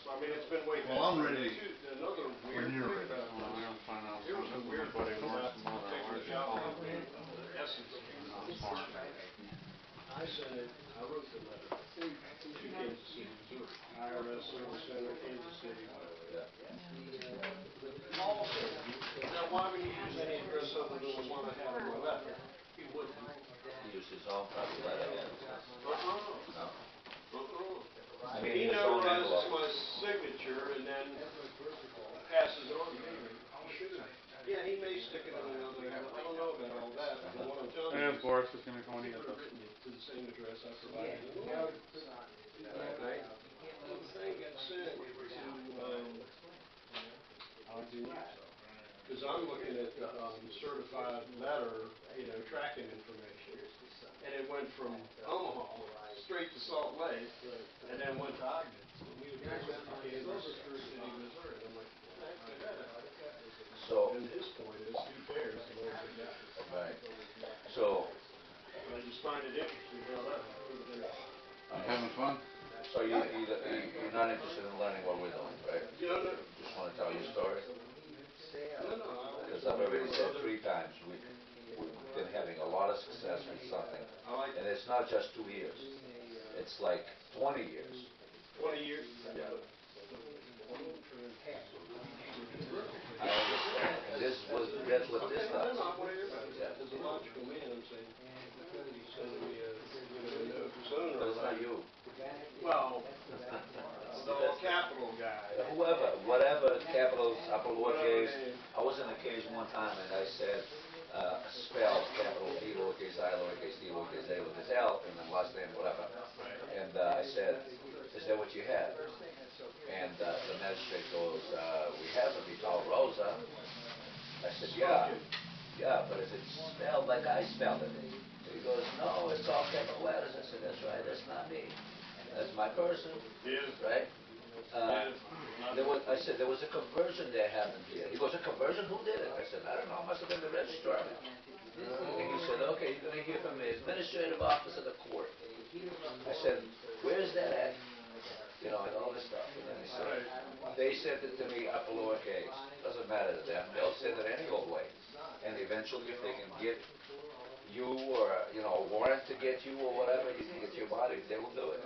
So, I mean, it's been way well, I'm ready Another weird when you're thing ready. about Well, I'm gonna find out It was a something weird about thing it about works more taking the than job. ours. Essence of I sent it, I wrote the letter to Kansas City, Missouri, IRS Service Center, Kansas City. Now, why would you use any address other than the one I had on my letter? He wouldn't. He used his own copy letter. No. I mean, He his own notarizes envelope. my signature and then passes it on to me. Yeah, he may stick it in another, I don't know about all that, but what I'm telling you There's is Boris is gonna go and eat I've this. written it to the same address I provided. Right? Well, the thing got sent to, because I'm looking at the certified letter, tracking information. And it went from Omaha straight to Salt Lake, and then went to Ogden. We addressed it to Kansas City, Missouri. And I'm like, So, and his point is, who cares? The Lord did that. right. So, I just find it interesting how that. You having fun? so you're not interested in learning what we're doing, right? No, no. Just want to tell your story? No. Because I've already said 3 times, we've been having a lot of success with something. I like And it's not just 2 years. It's like 20 years. 20 years. Yeah. I understand. And that's what this does. I'm aware about that. As a logical man, I'm saying, he's sending me a, note to zone. But it's not you. Well, the capital guy. Whoever, whatever, capitals, upper lowercase. I was in a case one time and I said, spell capital P lowercase I lowercase D lowercase A lowercase L and then last name whatever. And I said, is that what you have? And the magistrate goes, we have a Vital Rosa. I said, yeah, but is it spelled like I spelled it? He goes, no, it's all capital letters. I said, that's right, that's not me. That's my person, right? I said, there was a conversion that happened here. He goes, a conversion? Who did it? I said, I don't know, must have been the registrar. And he said, okay, you're going to hear from the administrative office of the court. I said, where's that at? And all this stuff. And then he said, they sent it to me upper lowercase. Doesn't matter to them. They'll send it any old way. And eventually, if they can get you or, a warrant to get you or whatever, you can get your body, they will do it.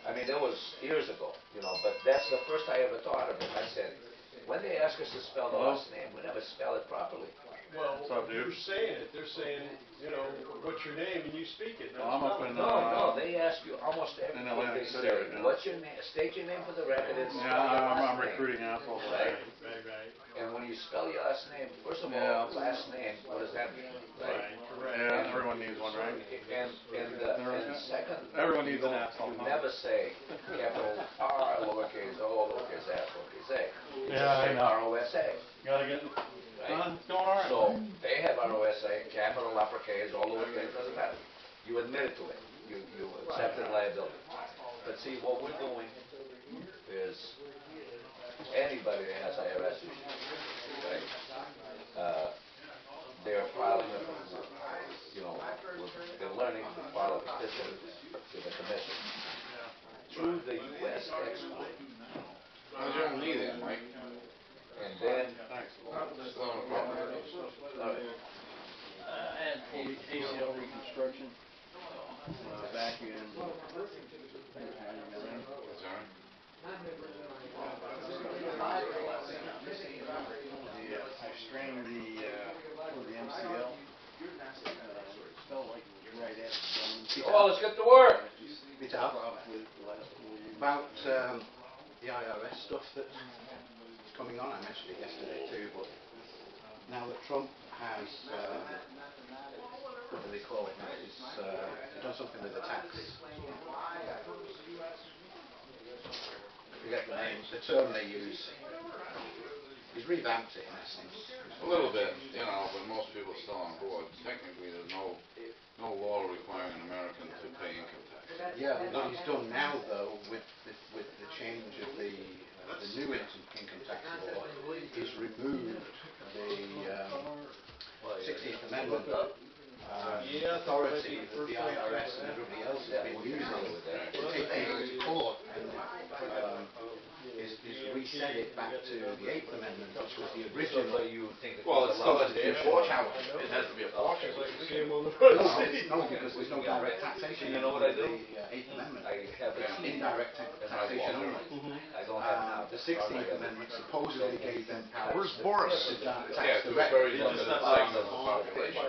I mean, that was years ago, but that's the first I ever thought of it. I said, when they ask us to spell the last name, we never spell it properly. Well, What's up, dude? they're saying it. They're saying, what's your name, and you speak it. Well, I'm up in, No, they ask you almost everything. in Atlantic They City say, right now. what's your name? State your name for the record and spell Yeah, your I'm last name. recruiting assholes. Right. Right. And when you spell your last name, first of all, Yeah. last name, what does that mean? Right. Correct. Yeah, everyone needs one, right? And second, Everyone you needs an asshole, you huh? never say capital R, lowercase O, lowercase s, lowercase a. You Yeah, just I say know. ROSA. Gotta get, Right? it's going alright. So they have ROSA, capital, uppercase, all lowercase, doesn't matter. You admitted to it. You accepted liability. But see, what we're doing is anybody that has IRS issues, right? They're filing a, they're learning to file a petition to the commission through the U.S. tax court. I don't need that, Mike. And then, Still on a problem. all right. And ACL reconstruction, vacuum. Is there? I strained the MCL. Felt like right at Oh, let's get to work. bit up about the IRS stuff that's coming on. I mentioned it yesterday too, but now that Trump has what do they call it? He's done something with the tax. I forget the name, the term they use. He's revamped it in essence. A little bit, you know, but most people are still on board. Technically, there's no law requiring an American to pay income tax. Yeah, what he's done now, though, with the change of the new income tax law, is removed the 16th Amendment authority that the IRS and everybody else has been using to take people to court, and is reset it back to the 8th Amendment, which was the original. Well, it still has to be enforced. It has to be enforced. No, because there's no direct taxation. You know what I do? The 8th Amendment. I have a Indirect taxation only. I don't have The 16th Amendment supposedly gave them powers. Where's Boris? Yeah, to a very limited segment of the population.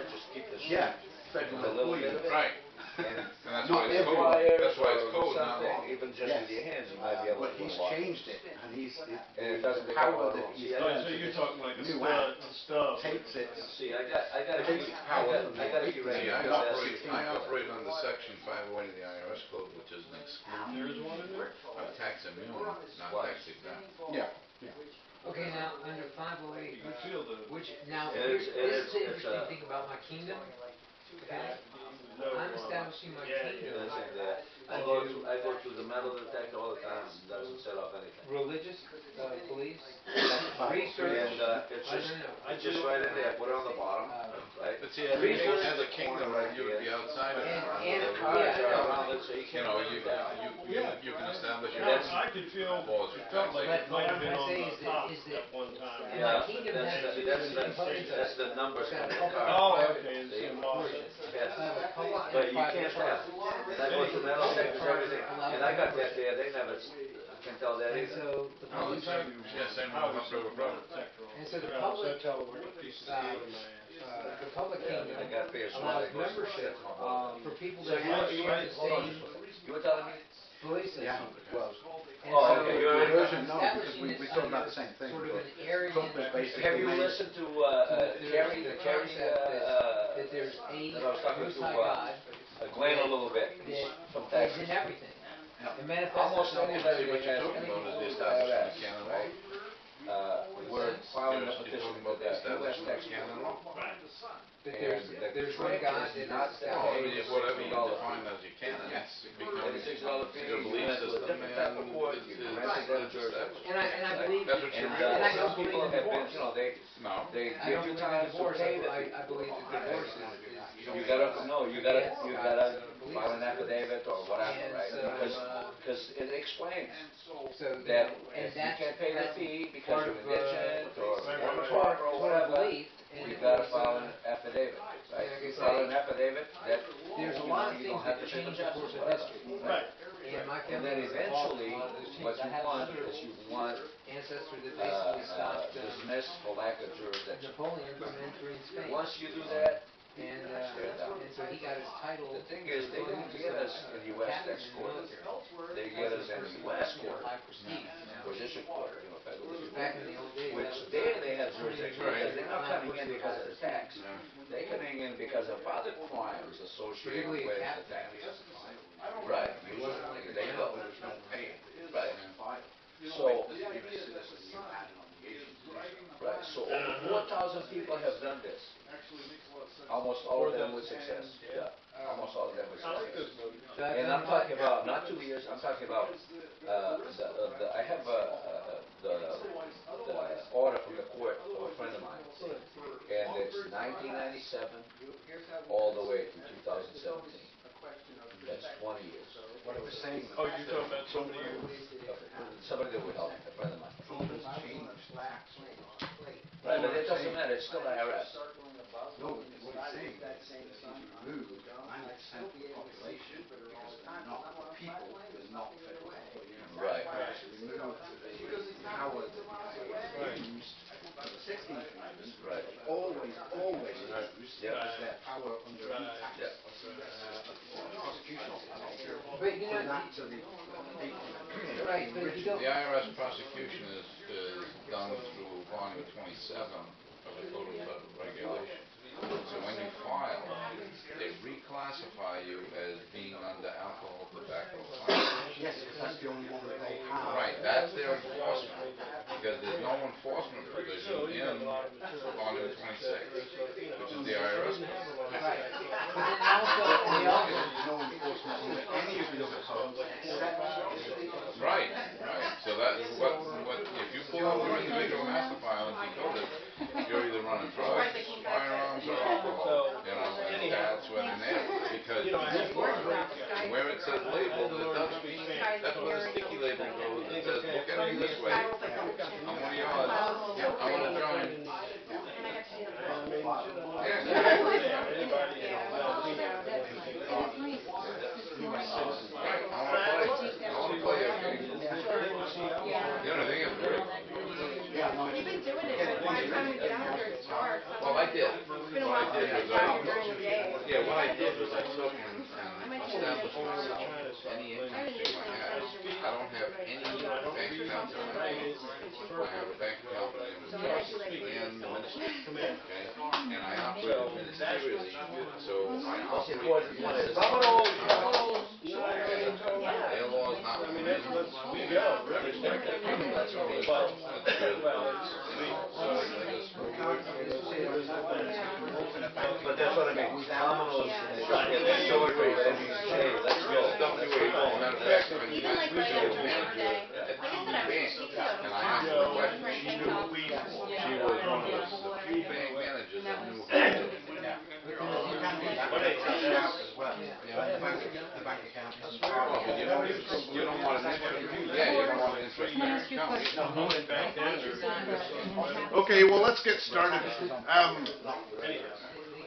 Yeah, federal employees. Right. And that's why it's code. That's why it's code, not law. even just Yes. with your hands, you might be able But to. he's changed it, and And it doesn't the become power a that law. he's See, done So to you're this talking like a new stud, act stuff. takes it. See, I got a Takes few, power from I got a few the See, regulations. I operate under Section 508 of the IRS code, which is an exclusion There's one in there? of tax immune, not tax exempt. Yeah. Okay, now, under 508, You feel the. now, It is- here's the it's, interesting thing about my kingdom. Okay? I'm establishing my kingdom. Listen, I go through the metal detector all the time, it doesn't set off anything. Religious beliefs, And, research. it's just right in there, put it on the bottom, right? But see, as a kingdom, you would be outside of it. And- Cars yeah, I are know. around it, so you You can't. know, you can establish your Yeah, own I could feel, laws for it felt tax. like it might have been But on what I'm the saying top is that- at one time. And Yeah, my kingdom has two components. that's the numbers Got from a the public- car. Oh, okay, it's See? symbolic. Yes. I have a public and But a you private can't charge. tell. And I go through metal detectors, everything, and I got that there, they never, can tell that And either. so the Oh, public, yes, same with Upriver Road. and so the Yeah, public, so tell them what piece of steel in my ass. the public Yeah, kingdom I got pay a small allows invoice. membership for people So that you have you share might, the hold on same just a minute. You were telling me? belief Yeah, system. well, And Oh, so okay, you already- version, no, because establishing we this talked about under the same thing. sort of but an Aryan Trump was basically Have you made- listened to, there's Kerry, the Kerry, concept that there's a that I was talking Most to, High God Glenn a little bit, that from is Texas. in everything. It manifests Almost itself anybody See, what that you're has talking any about is the IRS, establishment of canon law. we're filing a You're petition talking with about the the US establishment tax of canon law. that there's one God that not is that Well, I way. mean, whatever you define as your canon, it becomes $86 fee, your belief you went to a system, different type of court, and you it's rented that church. established. and I believe That's what And, you're and I some don't people believe in have been, divorce. you know, No. they I give don't you believe in time to divorce. pay I it. believe that divorce is You gotta, no, you gotta file an affidavit or whatever, And right? so, Because it explains so that and if you that's can't pay the that's fee because part you're of, indigent or Right. improper or toward whatever, belief. And you it gotta was, file an affidavit, right? like I You say, file an affidavit that, there's a you lot know, of you don't things have that to pay the change the course taxes, of whatever. history. Right. And my And then family was eventually, involved in a lot of those what changes. I you have want another is you want ancestor that basically stopped dismiss for lack of jurisdiction. Napoleon from entering Spain. Once you do that, And so he got his title. the thing is, they don't get us in U.S. tax court. They get us in U.S. court, High prestige. or district court, you know, federal district Back court. in the old days. Which there they have jurisdiction, because they're not coming in because of the tax. They're coming in because of other crimes associated Particularly with a the tax. Right, usually, they go, pay it. right. So, right, so over 4,000 people have done this. Almost all of them with success, yeah, almost all of them with I like success. this movie. So I've And done I'm talking about, not 2 years, I'm talking about, I have the order from the court of a friend of mine. And it's 1997 all the way to 2017. That's 20 years. What I was saying. Oh, you're talking about somebody who. Somebody that would help me, a friend of mine. Trump has changed tax. Right, but it doesn't matter, it's still IRS. No, what he's saying is he's removed 90% of the population because they're not people, they're not federal employees. Right. He's power under Right. tax, prosecutional power, But you put know, that to the people. right, but if you don't, The IRS prosecution is done through volume 27 of the Code of Federal Regulations. So when you file, they reclassify you as being under alcohol, tobacco, firearms. Yes, because that's the only one that they have. Right, that's their enforcement, because there's no enforcement provision in volume 26, which is the IRS code. right, but then also, they also, There's no enforcement under any of the other codes except Right, right, so that's what, if you pull out your individual master file and decode it, you're either running drugs, firearms, or alcohol, and that's where they nail it, because where it says labeled, it doesn't mean, that's where the sticky label goes, it says, look at me this way, I'm one of yours, I wanna join. Right, I wanna play your game. The other thing is great. We've been doing it, by the time we get out here, it's dark. Well, I did. It's been a What while I did since was I've been during the day. what I did was I took and established myself any income stream I had. I don't have any bank account in my name. I have a bank account in the trust and the ministry, okay? And I operate ministerially, so I operate from my system. Their law is not reasonable. I respect that. That's me. That's good. So I just But that's what I mean, dominoes, they're so agree, that means, hey, let's go. Matter of fact, when Even like right the after manager Monday, at like I the said, I bank, was PTO. and I asked her a question, Right, she thank knew God. she was one of the few bank managers that knew how to do it. You can do that with a account as well. The bank account isn't part Well, of but it. you don't want an interest, yeah, you don't want an interest bearing account. Okay, well, let's get started.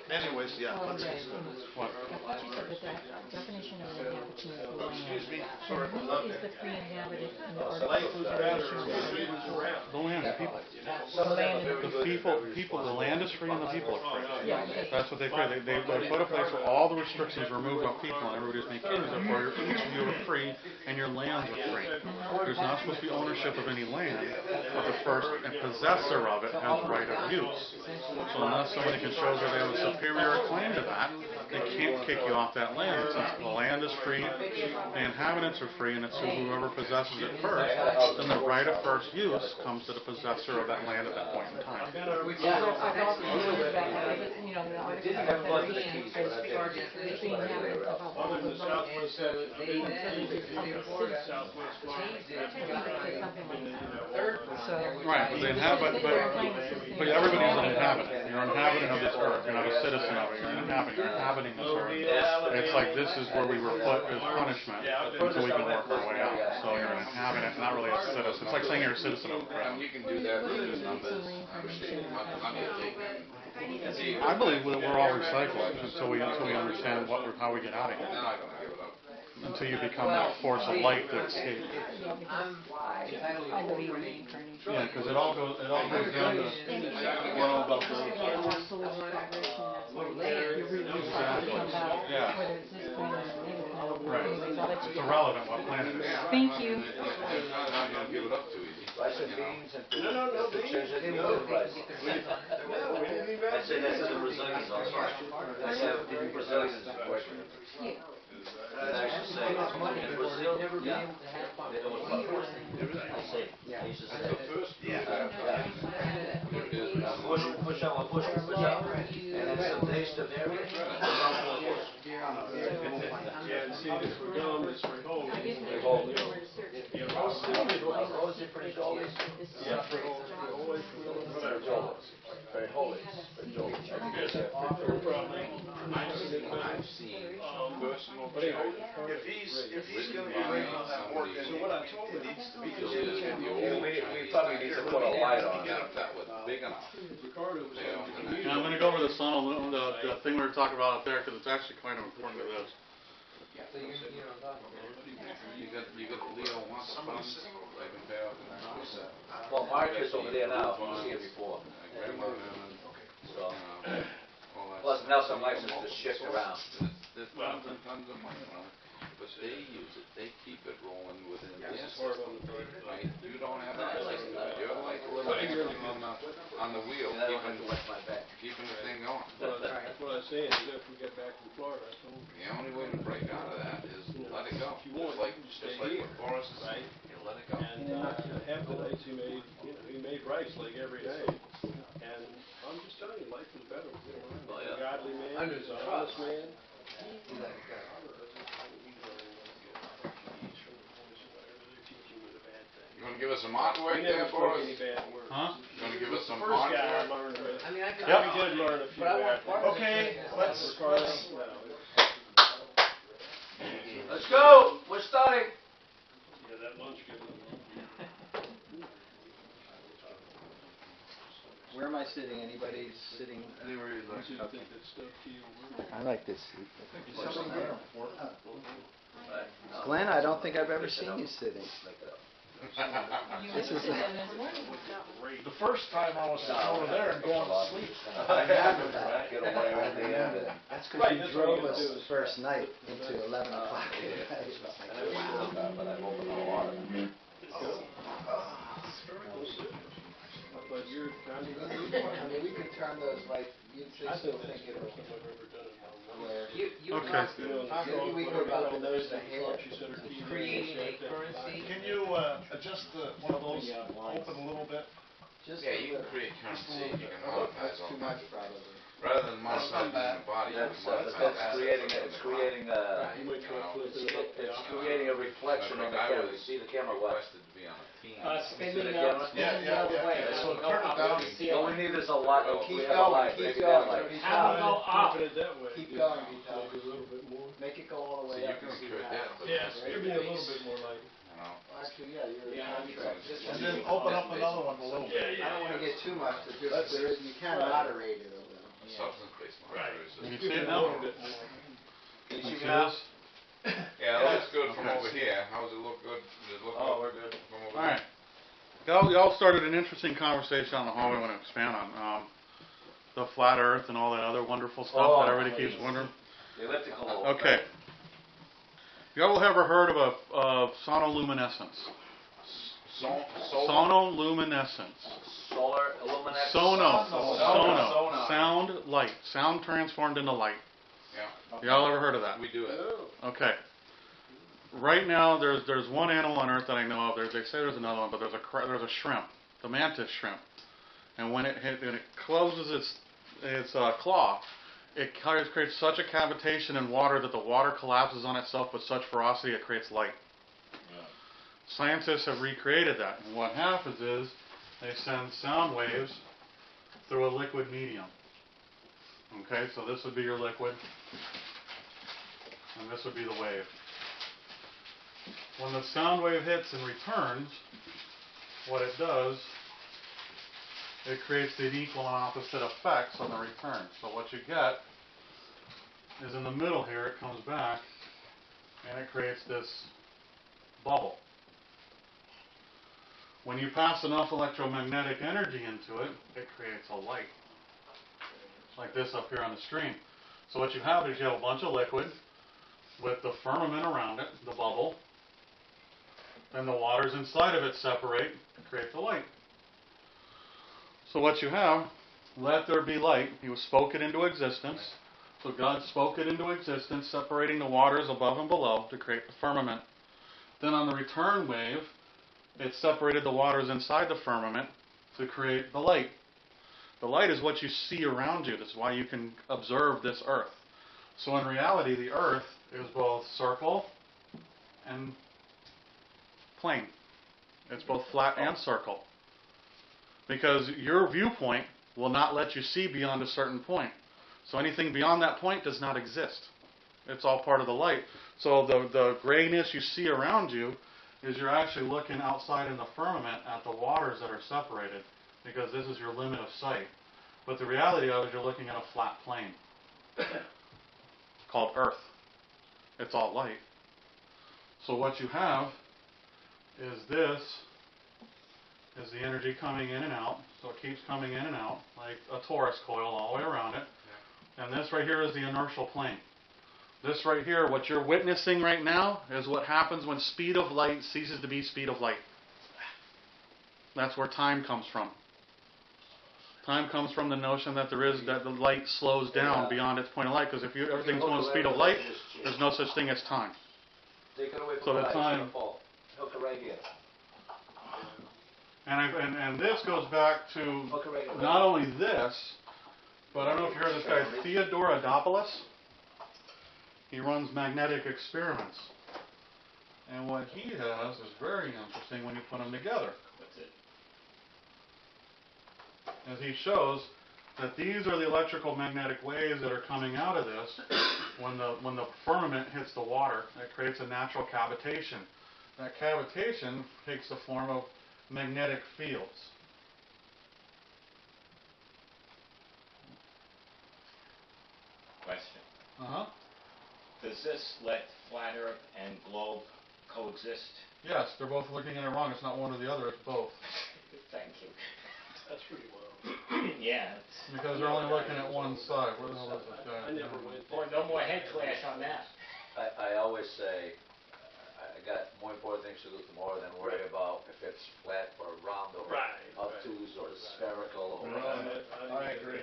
Anyways, yeah. What? I thought you said that the definition of an inhabitant is the land. Excuse me, sorry. And who is the free inhabitant in the Slave article? was around or was around. The land, the people. The land and The people, the land is free and the people are free. Yeah, because That's what they pray. They put a place where all the restrictions are removed off people and everybody's made kings of, where each of you are free and your lands are free. There's not supposed to be ownership of any land, but the first and possessor of it has right of use. So unless somebody can show that they have a superior claim to that, they can't kick you off that land. Since the land is free, the inhabitants are free, and it's whoever possesses it first, then the right of first use comes to the possessor of that land at that point in time. I've also noticed that, you know, the article I haven't gone to the says keys, but I did. the free inhabitants of all Other the than vote. Southwest, they then, they Florida Southwest changed it. I think it said something like that. So. Right, but the inhabit, but everybody's an inhabitant. You're an inhabitant of this earth. You're not a citizen of it. You're an inhabitant. You're inhabiting this earth. It's like this is where we were put as punishment until we can work our way out. So you're an inhabitant, not really a citizen. It's like saying you're a citizen of the ground. You can do that with the numbers, money to take. I believe that we're all recycled until we understand how we get out of They're here. not gonna give it up. Until you become that force of light to escape. I believe in reincarnation. Yeah, because it all goes down to Absolute vibration, that's why you really come about, Yeah. whether it's this planet or another planet. Right. Anyways, I'll let you It's go. irrelevant what planet it is. Thank you. They're not gonna give it up too easy. Rice and beans and No, pictures They and will, rice. they get their stuff on it. No, we didn't even. I said that to the Brazilians also. I said, the Brazilians are question. And I should say, in Brazil, Never been yeah, able to have fun. they know what's up. I say, I used to say, push out, and it's a taste of area, push. Yeah, and see, it's for gum, it's for home. Yeah, Arroz e frijoles. Yeah, for home, whatever. Frijoles, frijoles. I've seen personal children. If he's gonna be bringing on that work, So what I told him, needs to be Just in the old We Chinese probably need to put a light on Get it. up that was big enough. Ricardo was They owned the And I'm going to go over the thing we were talking about up there because it's actually kind of important to this. So you know, talking about. You got Leo wants funds, they can pay off in the house. Well, Mark is over there now, he was here before. Grandmother and, So, all that. plus Nelson likes us to shift around. There's tons and tons of money on it, but they use it, they keep it rolling within their system, right? You don't have that system, you're like a little extra on the wheel, And I don't have to watch my back. keeping the thing going. Well, that's what I was saying, is if we get back from Florida, I told him, The only way to break out of that is let it go, if you want, just like what Boris is saying, you let it go. and half the nights he made rice like every day. And I'm just telling you, life is better. Oh, He's a yeah. godly man, Under he's the an honest trust. man. You let it go. You wanna give us some artwork He there, never spoke Boris? any bad words. Huh? You wanna give us some First guy I artwork? learned with. I mean, I could. Yep. We did learn a few But I want bad part words. of it. Okay, let's- Let's go, we're starting. Yeah, that lunch gives them. Where am I sitting? Anybody sitting? Okay. I like this seat. Right. No. Glenn, I don't think I've ever seen you sitting. This is The first time I was sitting over there and going to sleep. Get away with the end. That's because you drove us the first night into 11 o'clock at night. But I've opened a lot of them. But you're kind of. I mean, we could turn those like, you'd still think it'll. You Okay. talked, maybe we go about the nose ahead, creating a currency. Can you adjust one of those open a little bit? Just Yeah, you a can create currency, you can little. monetize all Too kinds much of things. probably. Rather than monetizing the body, you can monetize That's assets. creating, within it's the creating it's creating a reflection on the camera. You see the camera what? Requested to be on a team. Spinning the other way. So turn it down. All we need is a light, we Keep have a going, light, keep maybe going. that light. Have it go up. That way. Keep going, Maybe a little bit more. make it go all the So way you up. can and see secure what debt. happens. Yes, give me a little bit more light. You know, Actually, yeah, you're a contract. And then open up another one a little bit. I don't wanna get too much, but there is, you can moderate it a little. a substance-based monetary Can you system. see it A now? little bit more. Can you You see see me now? this? Yeah, it looks good from Okay. over here. How does it look good? Does it look Oh, good we're good. from over All there? right. Y'all started an interesting conversation on the hallway. I want to expand on the flat Earth and all that other wonderful stuff Oh, that everybody keeps please. wondering. The elliptical. Okay. Y'all ever heard of sonoluminescence? Sonoluminescence. Solar illumination. Sono. Sound, light. Sound transformed into light. Yeah, Y'all ever heard of that? we do it. Okay. Right now, there's one animal on Earth that I know of. They say there's another one, but there's a shrimp, the mantis shrimp, and when it closes its claw, it creates such a cavitation in water that the water collapses on itself with such ferocity it creates light. Scientists have recreated that, and what happens is they send sound waves through a liquid medium. Okay, so this would be your liquid, and this would be the wave. When the sound wave hits and returns, what it does, it creates an equal and opposite effects on the return. So what you get is in the middle here, it comes back, and it creates this bubble. When you pass enough electromagnetic energy into it, it creates a light. Like this up here on the screen. So what you have is you have a bunch of liquid with the firmament around it, the bubble, then the waters inside of it separate and create the light. So what you have, let there be light. He spoke it into existence. So God spoke it into existence, separating the waters above and below to create the firmament. Then on the return wave, it separated the waters inside the firmament to create the light. The light is what you see around you. That's why you can observe this earth. So in reality, the earth is both circle and plane. It's both flat and circle. Because your viewpoint will not let you see beyond a certain point. So anything beyond that point does not exist. It's all part of the light. So the grayness you see around you is you're actually looking outside in the firmament at the waters that are separated, because this is your limit of sight. But the reality of it is you're looking at a flat plane called Earth. It's all light. So what you have is this is the energy coming in and out. So it keeps coming in and out like a torus coil all the way around it. And this right here is the inertial plane. This right here, what you're witnessing right now, is what happens when speed of light ceases to be speed of light. That's where time comes from. Time comes from the notion that that the light slows down beyond its point of light, because if everything's going at the speed of light, there's no such thing as time. Take it away So from the the light, time- it's gonna fall. Hook it right here. And this goes back to Hook it right here. not only this, but I don't know if you heard of this guy, Theodorodopoulos. He runs magnetic experiments. And what he has is very interesting when you put them together. That's it. As he shows that these are the electrical magnetic waves that are coming out of this when the firmament hits the water. It creates a natural cavitation. That cavitation takes the form of magnetic fields. Question. Uh-huh. Does this let flat Earth and globe coexist? Yes, they're both looking at it wrong. It's not one or the other, it's both. Thank you. That's pretty well. Yeah. Because they're only looking at one side. Where the hell is this guy? I never went Boy, no more head clash on that. I always say, I got more important things to do tomorrow than worry about if it's flat or round or obtuse or spherical or I agree.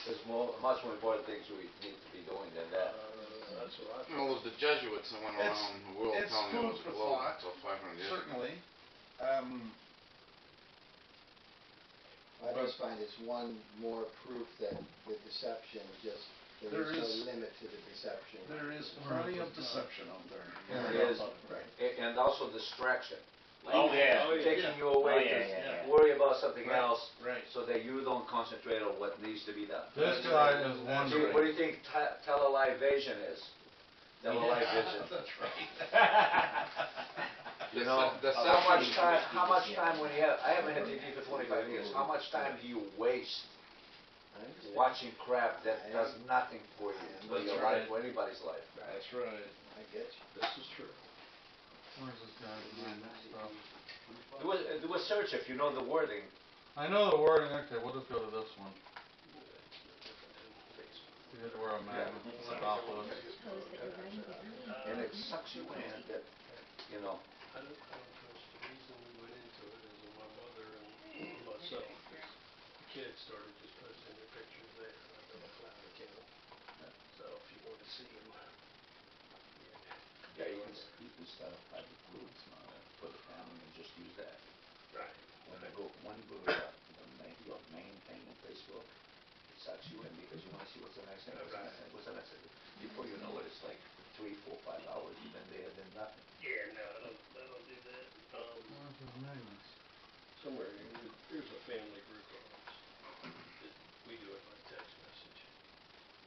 There's much more important things we need to be doing than that. That's what I Well, it was the Jesuits that went around the world It's telling you it food was a for globe thought, until 500 years ago. certainly. I just find it's one more proof that the deception just, there There is is- no limit to the deception. There is plenty of deception out there. There is. And also distraction. Oh, yeah. Taking you away to worry about something Right. else Right. so that you don't concentrate on what needs to be done. This guy is What do wondering. you think television is? Television. That's right. You know, how much time when you have, I haven't had TV for 25 years, how much time do you waste I understand. watching crap that does nothing for you, for That's your right. life, for anybody's life? That's right. I get you. This is true. Where's this guy doing this stuff? Do a search if you know the wording. I know the wording. Okay, we'll just go to this one. You had to wear a magnet. Stop with it. And it sucks you in that, you know, I don't trust the reason we went into it is my mother and myself. The kids started just posting their pictures there. I have a cloud account. So if you want to see them, yeah, you can start a private groups for the family and just use that. right. When you go to your main thing on Facebook, it sucks you in because you want to see what's the next thing, what's the next thing. Before you know it, it's like 3, 4, 5 hours, you've been there, then nothing. Yeah, no, I don't do that. Where's his magnets? Somewhere here, there's a family group on us. We do it by text message.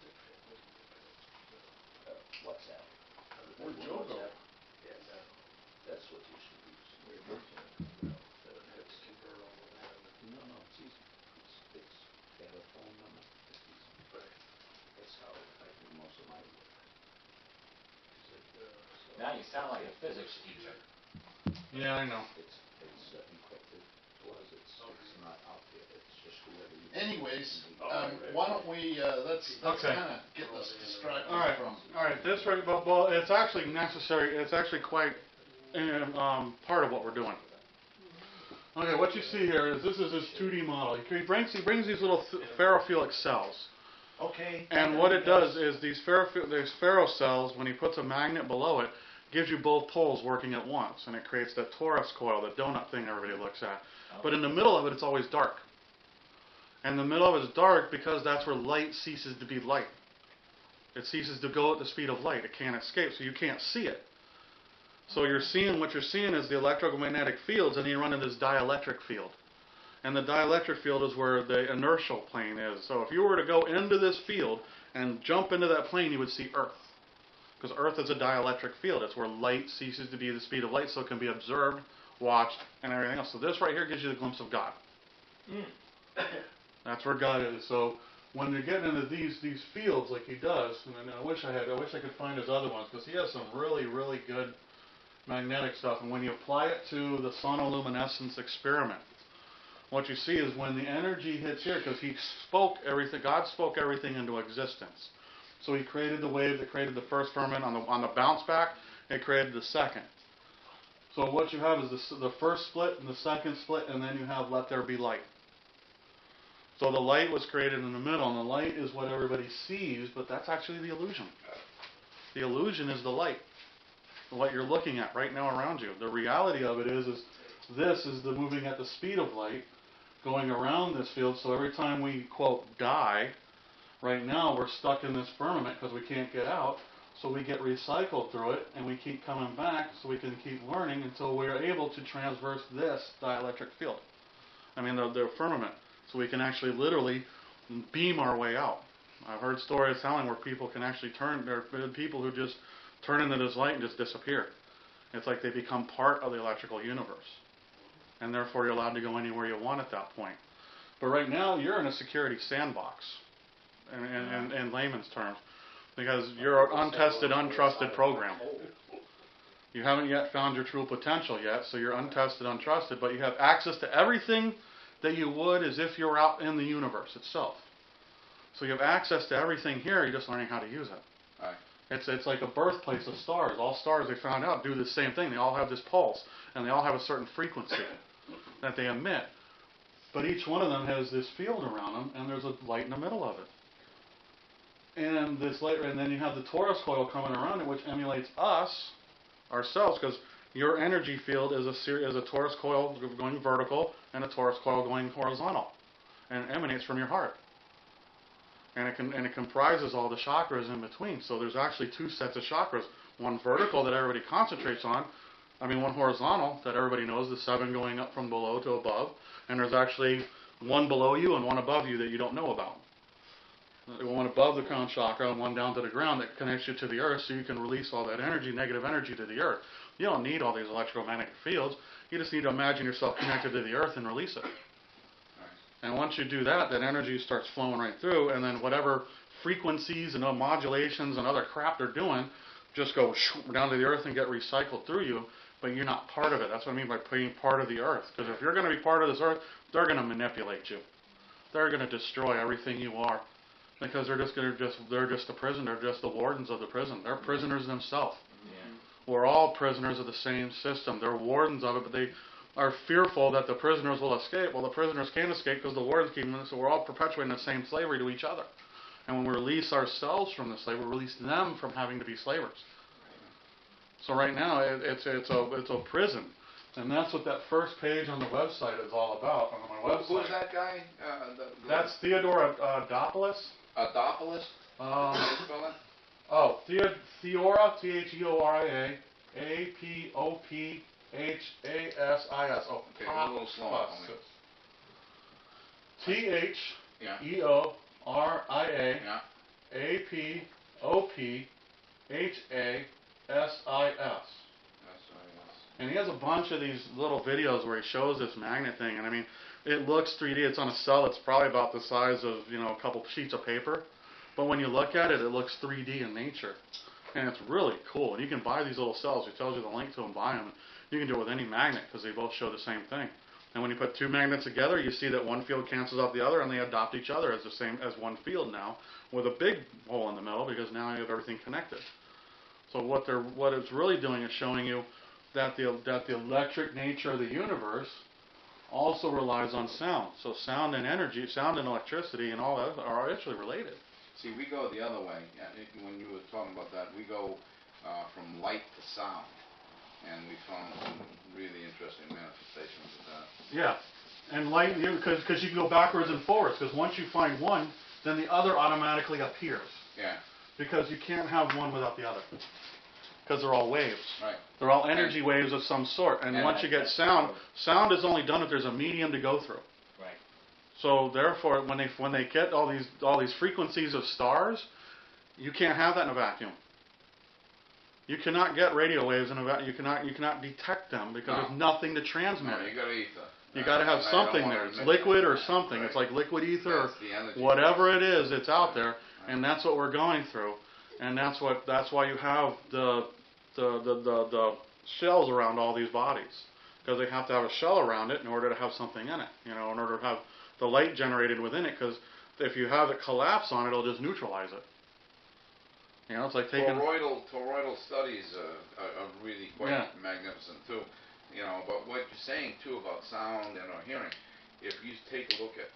The family group. WhatsApp. Where'd Joe go? Yeah, no. That's what you should use. Let's convert all of that. No, it's easy. They have a phone number. It's easy. Right. That's how I do most of my work. Now you sound like a physics teacher. Yeah, I know. It's encrypted. To us, it's not out there. It's just whoever you. Anyways, why don't we, let's Okay. kind of get this distracted All right, from. all right. This right, well, it's actually necessary. It's actually quite part of what we're doing. Okay, what you see here is this is his 2D model. He brings these little ferrophilic cells, Okay. and what it does is these ferrocells, when he puts a magnet below it, gives you both poles working at once, and it creates that torus coil, the donut thing everybody looks at. But in the middle of it, it's always dark. And the middle of it is dark because that's where light ceases to be light. It ceases to go at the speed of light. It can't escape, so you can't see it. So what you're seeing is the electromagnetic fields, and then you run into this dielectric field. And the dielectric field is where the inertial plane is. So if you were to go into this field and jump into that plane, you would see Earth. Because Earth is a dielectric field. It's where light ceases to be the speed of light, so it can be observed, watched, and everything else. So this right here gives you the glimpse of God. That's where God is. So when you're getting into these fields like he does, and I wish I could find his other ones, because he has some really, really good magnetic stuff. And when you apply it to the sonoluminescence experiment, what you see is when the energy hits here, because he spoke everything, God spoke everything into existence. So he created the wave that created the first firmament on the bounce back, it created the second. So what you have is the first split and the second split, and then you have let there be light. So the light was created in the middle, and the light is what everybody sees, but that's actually the illusion. The illusion is the light, what you're looking at right now around you. The reality of it is this is the moving at the speed of light, going around this field, so every time we, quote, die, right now we're stuck in this firmament because we can't get out, so we get recycled through it, and we keep coming back so we can keep learning until we're able to transverse this dielectric field. I mean, the firmament. So we can actually literally beam our way out. I've heard stories telling where people can actually there have been people who just turn into this light and just disappear. It's like they become part of the electrical universe. And therefore you're allowed to go anywhere you want at that point. But right now you're in a security sandbox, in layman's terms, because you're an untested, untrusted program. You haven't yet found your true potential yet, so you're untested, untrusted, but you have access to everything that you would as if you were out in the universe itself. So you have access to everything here, you're just learning how to use it. Right. It's like a birthplace of stars. All stars, they found out, do the same thing. They all have this pulse, and they all have a certain frequency that they emit. But each one of them has this field around them, and there's a light in the middle of it. And this light, and then you have the torus coil coming around it, which emulates us, ourselves, because your energy field is a torus coil going vertical and a torus coil going horizontal, and it emanates from your heart. And it comprises all the chakras in between. So there's actually two sets of chakras: one vertical that everybody concentrates on, one horizontal that everybody knows, the 7 going up from below to above, and there's actually one below you and one above you that you don't know about. One above the crown chakra and one down to the ground that connects you to the earth, so you can release all that energy, negative energy, to the earth. You don't need all these electromagnetic fields. You just need to imagine yourself connected to the earth and release it. And once you do that, that energy starts flowing right through, and then whatever frequencies and modulations and other crap they're doing just go down to the earth and get recycled through you, but you're not part of it. That's what I mean by being part of the earth. Because if you're going to be part of this earth, they're going to manipulate you. They're going to destroy everything you are. Because they're just the prison. They're just the wardens of the prison. They're prisoners themselves. Yeah. We're all prisoners of the same system. They're wardens of it, but they are fearful that the prisoners will escape. Well, the prisoners can't escape because the wardens keep them, so we're all perpetuating the same slavery to each other. And when we release ourselves from the slavery, we release them from having to be slavers. So right now, it's a prison. And that's what that first page on the website is all about, on my website. Who's that guy? That's Theodore Adopoulos. Adopoulos? How do you spell that? Oh, Theora, Theoria, Apophasis. Oh, okay, a little slow. Theoria, Apophasis. And he has a bunch of these little videos where he shows this magnet thing, and it looks 3D. It's on a cell. It's probably about the size of a couple sheets of paper, but when you look at it, it looks 3D in nature, and it's really cool. And you can buy these little cells. He tells you the link to them. Buy them. You can do it with any magnet because they both show the same thing. And when you put two magnets together, you see that one field cancels out the other, and they adopt each other as the same as one field now, with a big hole in the middle because now you have everything connected. So what it's really doing is showing you that the electric nature of the universe also relies on sound. So sound and energy, sound and electricity and all that are actually related. See, we go the other way. When you were talking about that, we go from light to sound. And we found some really interesting manifestations of that. Yeah. And light, because you can go backwards and forwards, because once you find one, then the other automatically appears. Yeah. Because you can't have one without the other. Because they're all waves. Right. They're all energy waves of some sort. And once you get sound is only done if there's a medium to go through. Right. So therefore, when they get all these frequencies of stars, you can't have that in a vacuum. You cannot get radio waves in a vacuum. You cannot detect them because there's nothing to transmit it. You got ether. You got to have something there. It's liquid or something. Right. It's like liquid ether or whatever it is. It's out there, and that's what we're going through. And that's why you have the shells around all these bodies, because they have to have a shell around it in order to have something in it, in order to have the light generated within it, because if you have it collapse on it, it'll just neutralize it. It's like taking... Toroidal studies are really quite magnificent too. But what you're saying too about sound and our hearing, if you take a look at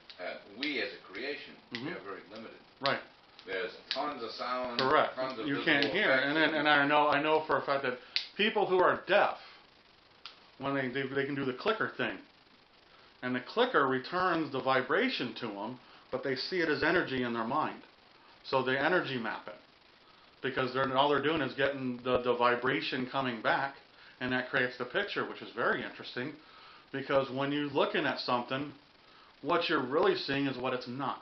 we as a creation, we are very limited. Right. There's tons of sound. Correct. Tons of you visible can't hear. effects. And I know for a fact that people who are deaf, when they can do the clicker thing, and the clicker returns the vibration to them, but they see it as energy in their mind. So they energy map it. Because all they're doing is getting the vibration coming back, and that creates the picture, which is very interesting. Because when you're looking at something, what you're really seeing is what it's not.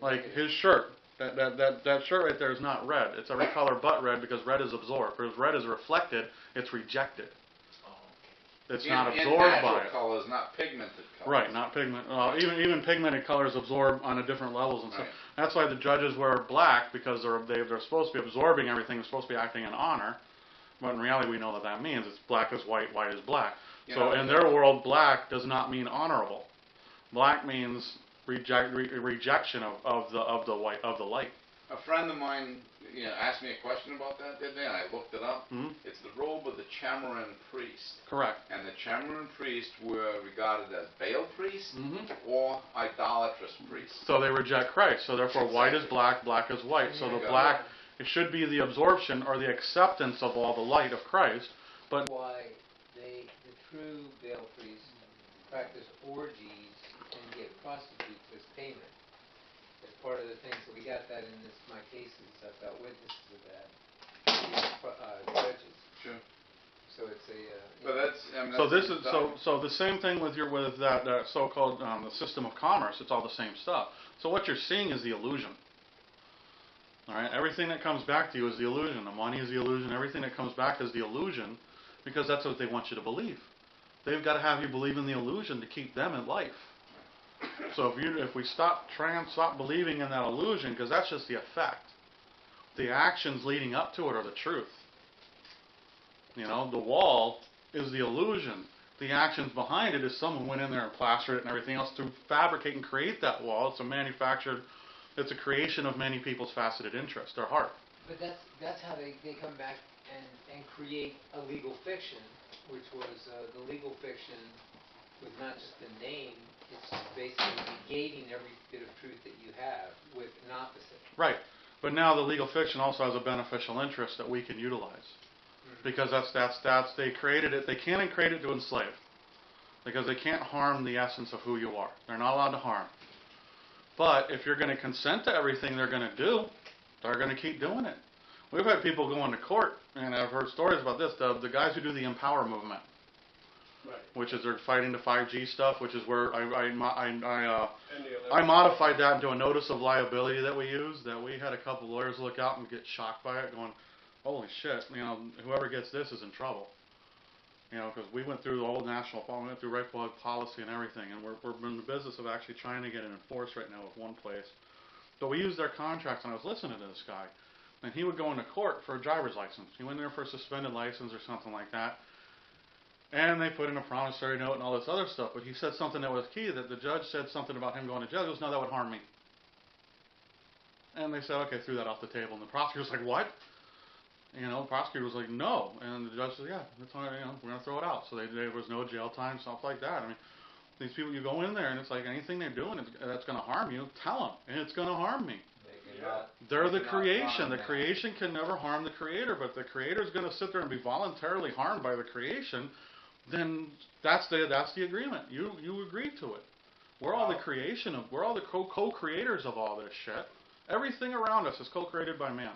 Like his shirt. That shirt right there is not red. It's every color but red, because red is absorbed. Because red is reflected, it's rejected. It's not absorbed by it. Colors, not pigmented colors. Right, not pigment. Even pigmented colors absorb on a different levels and stuff. Right. That's why the judges wear black, because they're supposed to be absorbing everything. They're supposed to be acting in honor. But in reality, we know what that means. It's black is white, white is black. So in their world, black does not mean honorable. Black means rejection of the light. A friend of mine, asked me a question about that the other day, and I looked it up. Mm-hmm. It's the robe of the Chamorro priest. Correct. And the Chamorro priests were regarded as Baal priests Mm-hmm. or idolatrous priests. So they reject Christ. So therefore, white is black, black is white. So the black, it should be the absorption or the acceptance of all the light of Christ. But why the true Baal priests practice orgies and give prostitutes as payment. As part of the things, so we got that in my cases. I've got witnesses of that. Judges. Sure. So it's a. But that's. So this is so the same thing with that so-called the system of commerce. It's all the same stuff. So what you're seeing is the illusion. All right, everything that comes back to you is the illusion. The money is the illusion. Everything that comes back is the illusion, because that's what they want you to believe. They've got to have you believe in the illusion to keep them in life. So if we stop believing in that illusion, because that's just the effect. The actions leading up to it are the truth. The wall is the illusion. The actions behind it is someone went in there and plastered it and everything else to fabricate and create that wall. It's a creation of many people's faceted interest, their heart. But that's how they come back and create a legal fiction, which was the legal fiction with not just the name, it's basically negating every bit of truth that you have with an opposite. Right. But now the legal fiction also has a beneficial interest that we can utilize. Because they created it. They can't create it to enslave. Because they can't harm the essence of who you are. They're not allowed to harm. But if you're going to consent to everything they're going to do, they're going to keep doing it. We've had people go into court, and I've heard stories about this, the guys who do the Empower movement. Right. Which is they're fighting the 5G stuff, which is where I modified that into a notice of liability that we use, that we had a couple lawyers look out and get shocked by it, going, holy shit, whoever gets this is in trouble. Because we went through the whole we went through right public policy and everything, and we're in the business of actually trying to get it enforced right now with one place. But we used their contracts, and I was listening to this guy, and he would go into court for a driver's license. He went there for a suspended license or something like that. And they put in a promissory note and all this other stuff. But he said something that was key, that the judge said something about him going to jail. He goes, no, that would harm me. And they said, okay, threw that off the table. And the prosecutor was like, what? The prosecutor was like, no. And the judge said, yeah, that's all right, we're going to throw it out. So there was no jail time, stuff like that. These people, you go in there and it's like anything they're doing that's going to harm you, tell them. And it's going to harm me. They're the creation. The creation can never harm the creator, but the creator is going to sit there and be voluntarily harmed by the creation. Then that's the agreement. You agree to it. We're all the creation of. We're all the co-creators of all this shit. Everything around us is co-created by man.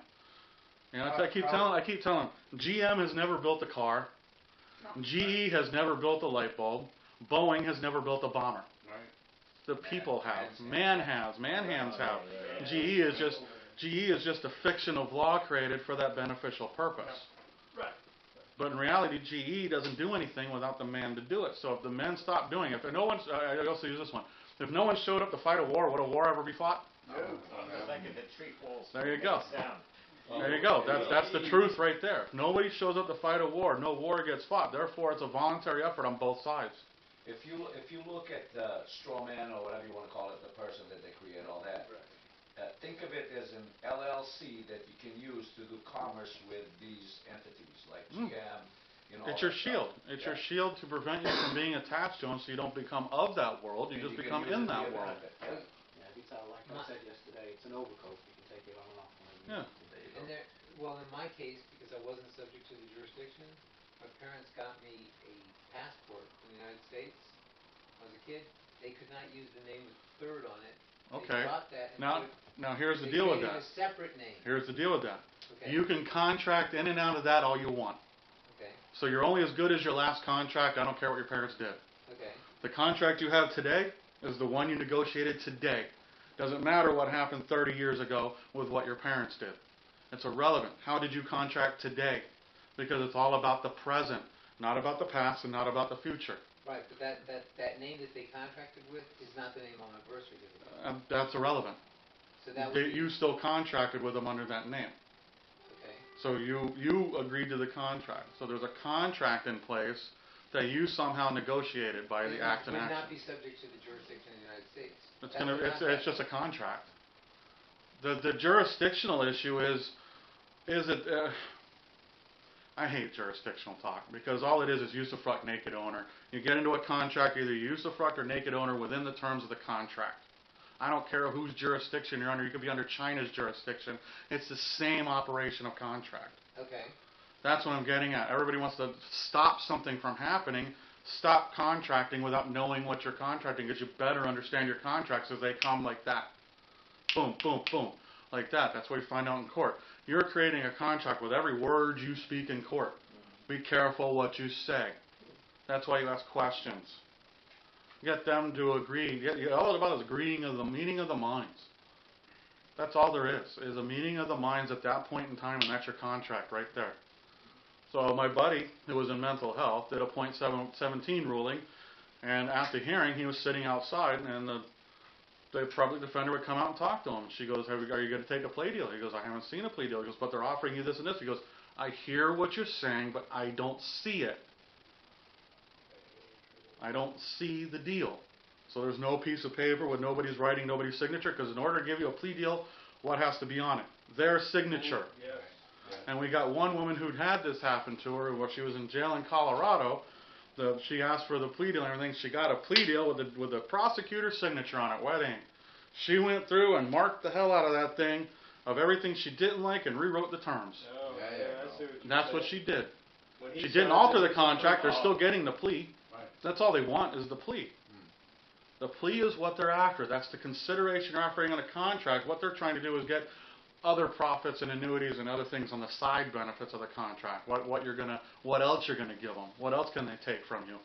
I keep telling them, GM has never built a car. GE has never built a light bulb. Boeing has never built a bomber. The people have. Man has. Man hands have. GE is just a fiction of law created for that beneficial purpose. Right. But in reality, GE doesn't do anything without the man to do it. So if the men stop doing it, if no one, I also use this one. If no one showed up to fight a war, would a war ever be fought? It's like if the tree falls. There you go. Down. There you go. That's the truth right there. If nobody shows up to fight a war, no war gets fought. Therefore, it's a voluntary effort on both sides. If you look at straw man or whatever you want to call it, the person that they create, all that, think of it as an LLC that you can use to do commerce with these entities like GM. It's your shield. It's your shield to prevent you from being attached to them, so you don't become of that world. You just become in that world. Yeah, it's like I said yesterday, it's an overcoat. You can take it on and off. Yeah. And well, in my case, because I wasn't subject to the jurisdiction, my parents got me a passport from the United States. When I was a kid, they could not use the name third on it. Okay. They dropped that and Now here's the they deal with created that. a separate name. Here's the deal with that. Okay. You can contract in and out of that all you want. Okay. So you're only as good as your last contract. I don't care what your parents did. Okay. The contract you have today is the one you negotiated today. Doesn't matter what happened 30 years ago with what your parents did. It's irrelevant. How did you contract today? Because it's all about the present, not about the past and not about the future. Right, but that name that they contracted with is not the name on my birth certificate. That's irrelevant. So that would You still contracted with them under that name. Okay. So you agreed to the contract. So there's a contract in place that you somehow negotiated by the act and Would action. not be subject to the jurisdiction of the United States. It's just a contract. The jurisdictional issue is it. I hate jurisdictional talk because all it is usufruct naked owner. You get into a contract, either usufruct or naked owner within the terms of the contract. I don't care whose jurisdiction you're under. You could be under China's jurisdiction. It's the same operation of contract. Okay. That's what I'm getting at. Everybody wants to stop something from happening. Stop contracting without knowing what you're contracting, because you better understand your contracts as they come like that. Boom, boom, boom. Like that. That's what you find out in court. You're creating a contract with every word you speak in court. Be careful what you say. That's why you ask questions. Get them to agree. All it's about is agreeing of the meeting of the minds. That's all there is a meeting of the minds at that point in time, and that's your contract right there. So my buddy, who was in mental health, did a .17 ruling, and at the hearing, he was sitting outside, and the public defender would come out and talk to him. She goes, are you going to take a plea deal? He goes, I haven't seen a plea deal. He goes, but they're offering you this and this. He goes, I hear what you're saying, but I don't see it. I don't see the deal. So there's no piece of paper with nobody's writing, nobody's signature, because in order to give you a plea deal, what has to be on it? Their signature. Yes. And we got one woman who'd had this happen to her, where she was in jail in Colorado. She asked for the plea deal and everything. She got a plea deal with the prosecutor's signature on it. Wet ink. She went through and marked the hell out of that thing of everything she didn't like and rewrote the terms. Oh, Yeah, I see what And that's what she did. When he She didn't signed alter it, the contract. They're still getting the plea. Right. That's all they want is the plea. The plea is what they're after. That's the consideration they're offering on a contract. What they're trying to do is get other profits and annuities and other things on the side benefits of the contract. What else you're gonna give them? What else can they take from you?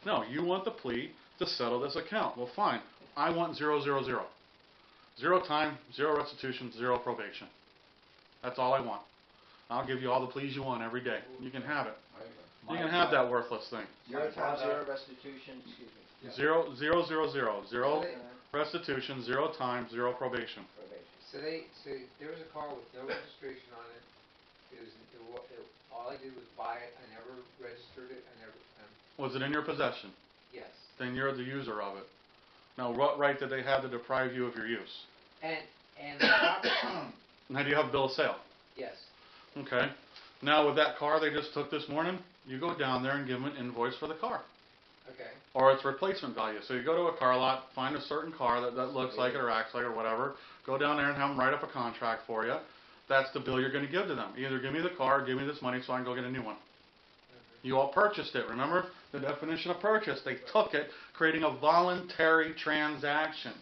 No, you want the plea to settle this account. Well, fine. I want 0, 0, 0. 0 time, 0 restitution, 0 probation. That's all I want. I'll give you all the pleas you want every day. You can have it. You can have that worthless thing. 0 times 0 restitution, excuse me. 0, 0, 0, 0. 0 restitution, 0 time, 0 probation. So there was a car with no registration on it. All I did was buy it. I never registered it. Was it in your possession? Yes. Then you're the user of it. Now, what right did they have to deprive you of your use? And the property. Now, do you have a bill of sale? Yes. Okay. Now, with that car they just took this morning, you go down there and give them an invoice for the car. Okay. Or its replacement value. So you go to a car lot, find a certain car that looks like it or acts like it or whatever, go down there and have them write up a contract for you. That's the bill you're going to give to them. Either give me the car or give me this money so I can go get a new one. You all purchased it. Remember the definition of purchase? They took it, creating a voluntary transaction.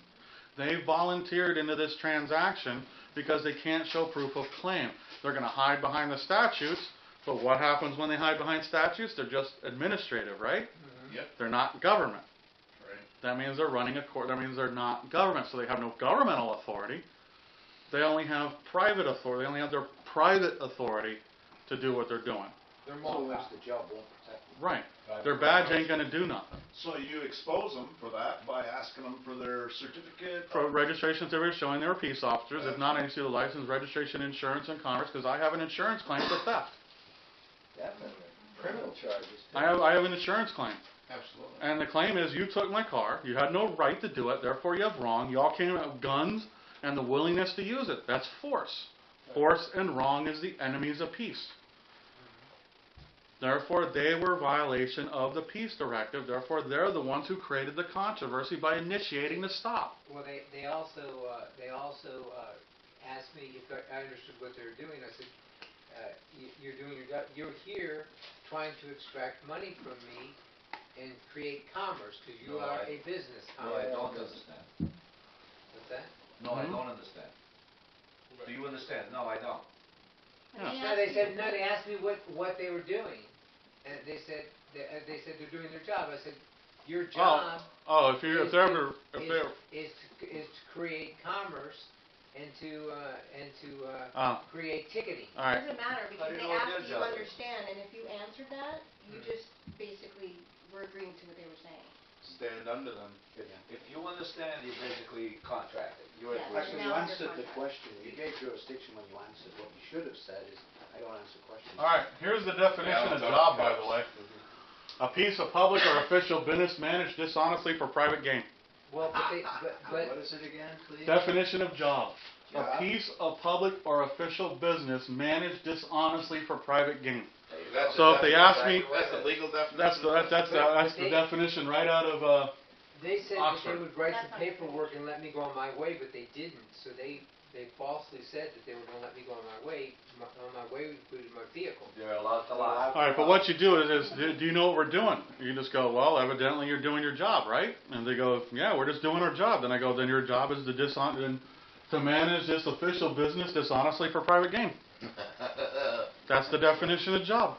They volunteered into this transaction because they can't show proof of claim. They're going to hide behind the statutes, but what happens when they hide behind statutes? They're just administrative, right? Yep. They're not government. Right. That means they're running a court. That means they're not government, so they have no governmental authority. They only have private authority. They only have their private authority to do what they're doing. They're So mobile. the job won't protect them. Right. Their badge ain't gonna do nothing. So you expose them for that by asking them for their certificate? For registration certificate showing they were peace officers, if not, I need to see the license, registration, insurance, and commerce, because I have an insurance claim for theft. Definitely. Criminal charges. too. I have an insurance claim. Absolutely. And the claim is you took my car, you had no right to do it, therefore you have wrong. You all came out with guns and the willingness to use it. That's force. Force and wrong is the enemies of peace. Therefore, they were violation of the peace directive. Therefore, they're the ones who created the controversy by initiating the stop. Well, they also asked me if I understood what they were doing. I said, you're doing your job. You're here trying to extract money from me and create commerce because you No, are I- a business No, I commerce. don't understand. What's that? No, I Mhm. don't understand. Do you understand? No, I don't. No, they said no. They asked me what they were doing, and they said they're doing their job. I said, your job Oh, if they're ever, if they're, is to create commerce and to Oh. create ticketing. all right. Doesn't matter How because do you they know what asked their you to job is? understand, and if you answered that, you just basically were agreeing to what they were saying. Stand under them. If you understand, you're basically contracted. You're Yes. agreeing. Actually, you Now under answered the contract. question. You gave jurisdiction when you answered. What you should have said is, I don't answer questions. All right, here's the definition of job, by the way. A piece of public or official business managed dishonestly for private gain. Well, but What is it again, please? Definition of job. A Job. piece of public or official business managed dishonestly for private gain. That's So the if they definition, ask me- right? That's the legal definition? That's the definition right out of, they said that they Oxford. would write That's some not paperwork and let me go on my way, but they didn't. So they falsely said that they were going to let me go on my way. On my way included my vehicle. You're allowed to lie. all right, but what you do is do you know what we're doing? You just go, well, evidently you're doing your job, right? And they go, yeah, we're just doing our job. Then I go, then your job is to manage this official business dishonestly for private gain. That's the definition of job.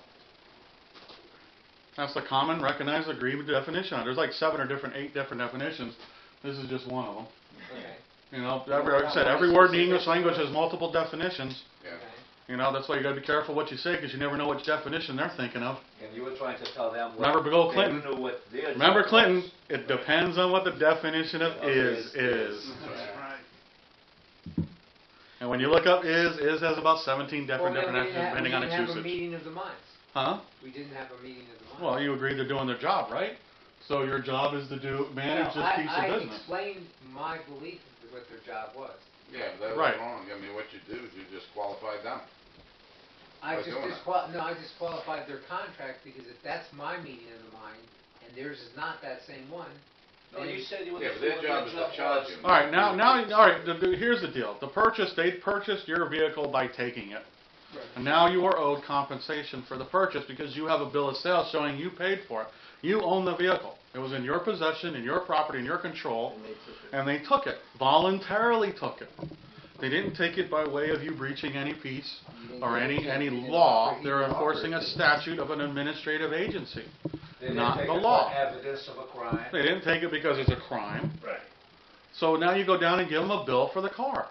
That's the common, recognized, agreed definition. There's like 8 different definitions. This is just one of them. Okay. You know, like I said, every word in the English language has multiple definitions. Yeah. Okay. You know, that's why you got to be careful what you say because you never know which definition they're thinking of. And you were trying to tell them what Remember Bill they Clinton? knew what their Remember job Clinton? was. It depends on what the definition of is. That's Right. right. And when you look up is has about 17 different Well, then we definitions depending on its didn't have a usage. meeting of the minds. Huh? We didn't have a meeting of the minds. Well, you agree they're doing their job, right? So your job is to manage this piece of I business. explained my belief of what their job was. Yeah, but that was Right. wrong. I mean, what you do is you just qualified them. I By just doing it. I disqualified their contract because if that's my meeting of the mind and theirs is not that same one, No, you said you were Yeah, but their job is to charge you. All right, now, all right. Here's the deal. They purchased your vehicle by taking it, and now you are owed compensation for the purchase because you have a bill of sale showing you paid for it. You own the vehicle. It was in your possession, in your property, in your control, and they took it. Voluntarily took it. They didn't take it by way of you breaching any peace or any law. They're enforcing a statute of an administrative agency, They didn't not take the it for law. evidence of a crime. They didn't take it because it's a crime. Right. So now you go down and give them a bill for the car.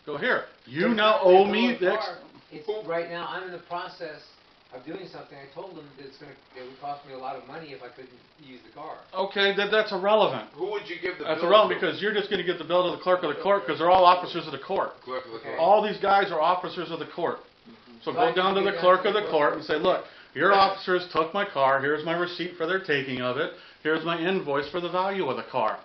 Go here. You now owe me this. It's right now. I'm in the process of doing something. I told them that it would cost me a lot of money if I couldn't use the car. Okay, that's irrelevant. Who would you give the That's bill irrelevant to? because you're just going to give the bill to the clerk of the court because they're all officers of the court. Clerk of the court. All these guys are officers of the court. So go down to the clerk of the court and say, look, your officers took my car. Here's my receipt for their taking of it. Here's my invoice for the value of the car.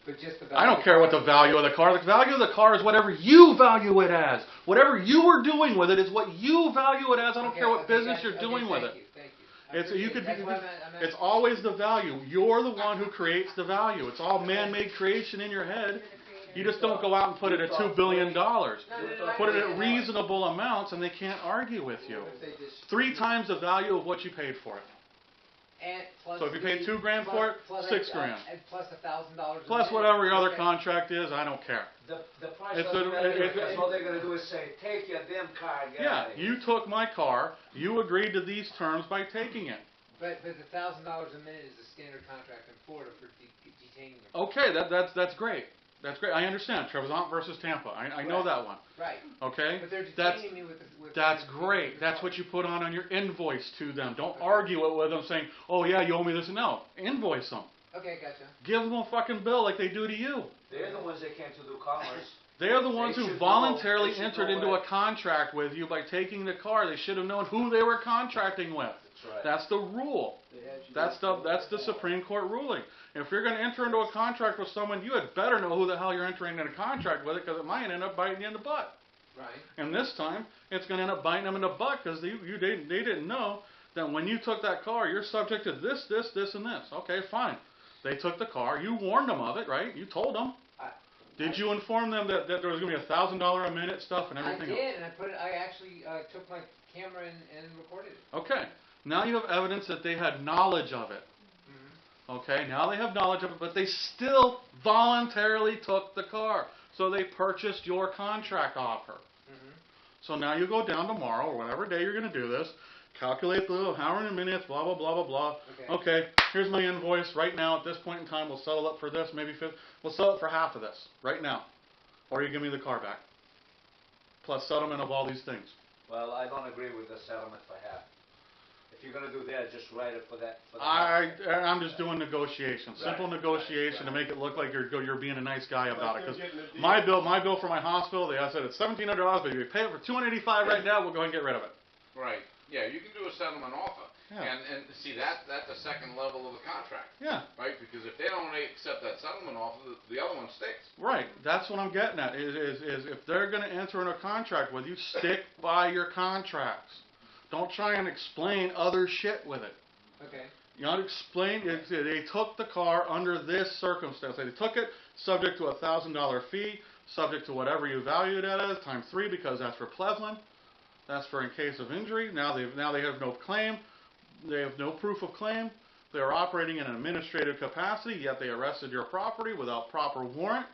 But just the I don't care what the value of the car. The value of the car is whatever you value it as. Whatever you are doing with it is what you value it as. I don't care what business you're doing with it. Thank you. It's you could be. That's why I'm It's always the value. You're the one who creates the value. It's all man-made creation in your head. You just don't go out and put it at $2 billion. Put it at reasonable amounts, and they can't argue with you. 3 times the value of what you paid for it. And plus So if you paid $2,000 for it, plus $6,000. and plus $1,000. Plus whatever your other contract is, I don't care. The price It's doesn't a- matter it- because it- all they're gonna do is say, take your damn car and get Yeah, out of here. you took my car. You agreed to these terms by taking it. But the $1,000 a minute is the standard contract in Florida for detaining them. Okay, that's great. That's great. I understand. Trevizant versus Tampa. I know Right. that one. Right. Okay? But they're That's, detaining me with. that's great. That's what you put on your invoice to them. Don't argue it with them saying, oh yeah, you owe me this. No. Invoice them. Okay, gotcha. Give them a fucking bill like they do to you. They're the ones that came to do commerce. They're the ones They who should voluntarily know- they should entered know into what- a contract with you by taking the car. They should have known who they were contracting with. That's right. That's the rule. That's the Supreme Court ruling. If you're going to enter into a contract with someone, you had better know who the hell you're entering into a contract with it, because it might end up biting you in the butt. Right. And this time, it's going to end up biting them in the butt because they didn't know that when you took that car, you're subject to this, and this. Okay, fine. They took the car. You warned them of it, right? You told them. Did you inform them that there was going to be $1,000 a minute stuff and everything? I did, and I actually took my camera and recorded it. Okay. Now you have evidence that they had knowledge of it. Okay, now they have knowledge of it, but they still voluntarily took the car. So they purchased your contract offer. So now you go down tomorrow, or whatever day you're going to do this, calculate the how many minutes, blah, blah, blah, blah, blah. Okay, here's my invoice. Right now, at this point in time, we'll settle up for this, maybe we'll settle it for half of this, right now. Or you give me the car back. Plus settlement of all these things. Well, I don't agree with the settlement for half. If you're gonna do that, just write it for that. I'm just doing negotiations, simple negotiation to make it look like you're being a nice guy about it. Because my bill for my hospital, I said it's $1,700, but if you pay it for $285 right now, we'll go ahead and get rid of it. Right. Yeah, you can do a settlement offer. Yeah. And see, that's the second level of the contract. Yeah. Right? Because if they don't accept that settlement offer, the other one sticks. Right. That's what I'm getting at. Is if they're going to enter in a contract with you, stick by your contracts. Don't try and explain other shit with it. Okay. You know, explain. They took the car under this circumstance. They took it subject to a $1,000 fee, subject to whatever you value it as, times 3, because that's for Pleasant. That's for in case of injury. Now they have no claim. They have no proof of claim. They are operating in an administrative capacity, yet they arrested your property without proper warrant.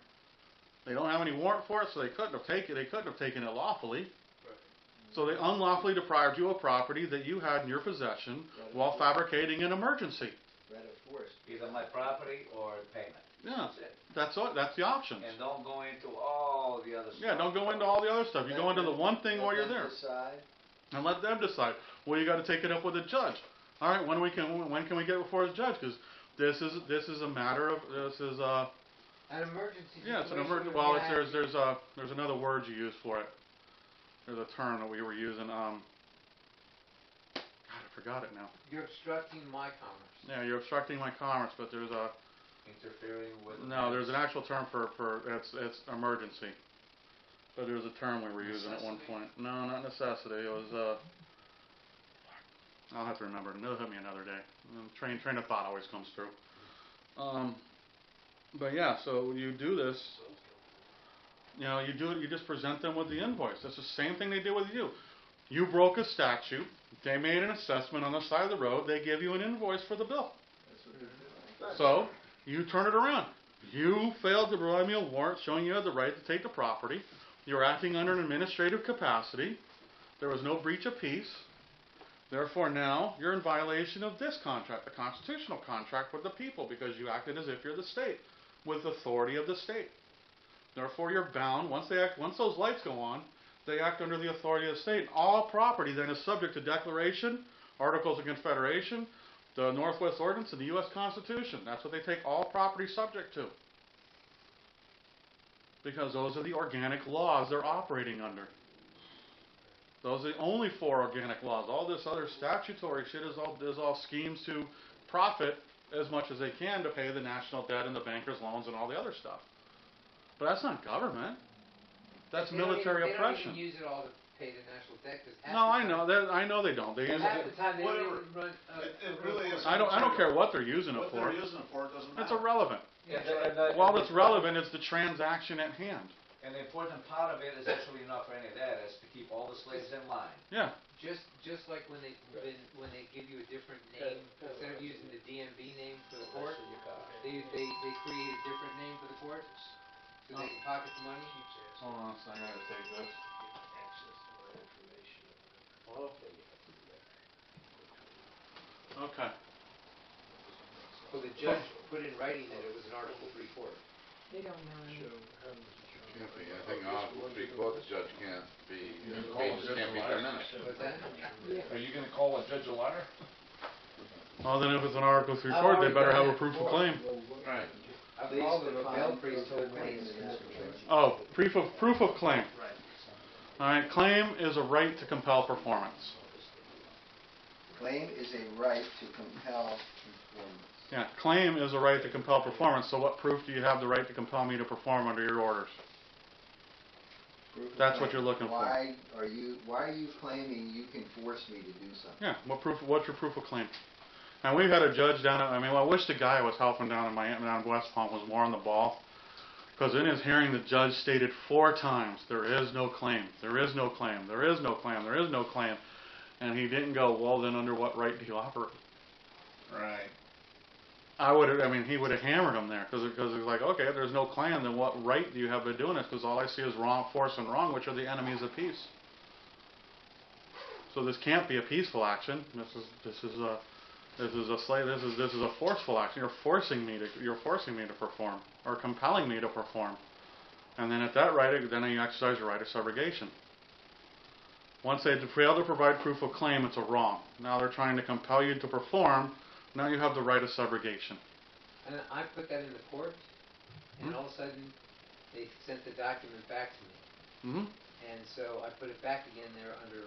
They don't have any warrant for it, so they couldn't have taken it lawfully. So they unlawfully deprived you of property that you had in your possession while fabricating an emergency. Either my property or payment. Yeah, That's it. that's the options. And don't go into all the other stuff. Yeah, don't go into all the other stuff. You go into the one thing while you're there. And let them decide. Well, you got to take it up with the judge. All right, when can we get before the judge? Because this is a matter of an emergency. Yeah, it's an emergency. Well, there's another word you use for it. There's a term that we were using. God, I forgot it now. You're obstructing my commerce. Yeah, you're obstructing my commerce, but there's a interfering with. No, there's an actual term for it's emergency. But there was a term we were using at one point. No, not necessity. It was I'll have to remember it. It'll hit me another day. Train of thought always comes through. But yeah, so you do this. You know, you do it. You just present them with the invoice. That's the same thing they did with you. You broke a statute. They made an assessment on the side of the road. They give you an invoice for the bill. So you turn it around. You failed to provide me a warrant showing you had the right to take the property. You're acting under an administrative capacity. There was no breach of peace. Therefore, now you're in violation of this contract, the constitutional contract with the people, because you acted as if you're the state, with authority of the state. Therefore, you're bound. Once those lights go on, they act under the authority of the state. All property then is subject to declaration, Articles of Confederation, the Northwest Ordinance, and the U.S. Constitution. That's what they take all property subject to. Because those are the organic laws they're operating under. Those are the only 4 organic laws. All this other statutory shit is all schemes to profit as much as they can to pay the national debt and the bankers' loans and all the other stuff. But that's not government. That's military oppression. They don't even use it all to pay the national debt. No, I know they don't. They use half the time they Whatever. don't even run. It really is. I don't care what they're using it for. What they're using it for, it doesn't matter. It's irrelevant. Yeah, While it's relevant, it's the transaction at hand. And the important part of it is actually not for any of that, is to keep all the slaves in line. Yeah. Just like when they give you a different name, instead of using the DMV name for the court, they create a different name for the court, so they can pocket the money. Hold on a second, I gotta take this. Okay. So the judge put in writing that it was an Article 3 court. They don't know. Can't be anything Article 3 court, the judge can't be, pages can't be diminished. What's that? Are you gonna call a judge a liar? Well, then if it's an Article 3 court, they better have a proof of claim. Right. I've called them a bail priest told me. Oh, proof of claim. All right, claim is a right to compel performance. Claim is a right to compel performance. Yeah, claim is a right to compel performance. So what proof do you have the right to compel me to perform under your orders? Proof of That's claim. what you're looking for. Why are you claiming you can force me to do something? Yeah, what's your proof of claim? And we've had a judge down at, I wish the guy I was helping down in West Palm was more on the ball. Because in his hearing, the judge stated 4 times, there is no claim, there is no claim, there is no claim, there is no claim. And he didn't go, well, then under what right do you operate? Right. He would have hammered him there. Because it's like, okay, if there's no claim, then what right do you have by doing this? Because all I see is wrong, force, and wrong, which are the enemies of peace. So this can't be a peaceful action. This is a forceful action. You're forcing me to perform, or compelling me to perform. And then at that right, then you exercise your right of subrogation. Once they fail to provide proof of claim, it's a wrong. Now they're trying to compel you to perform. Now you have the right of subrogation. And I put that in the court, and all of a sudden they sent the document back to me. Mm-hmm. And so I put it back again there under,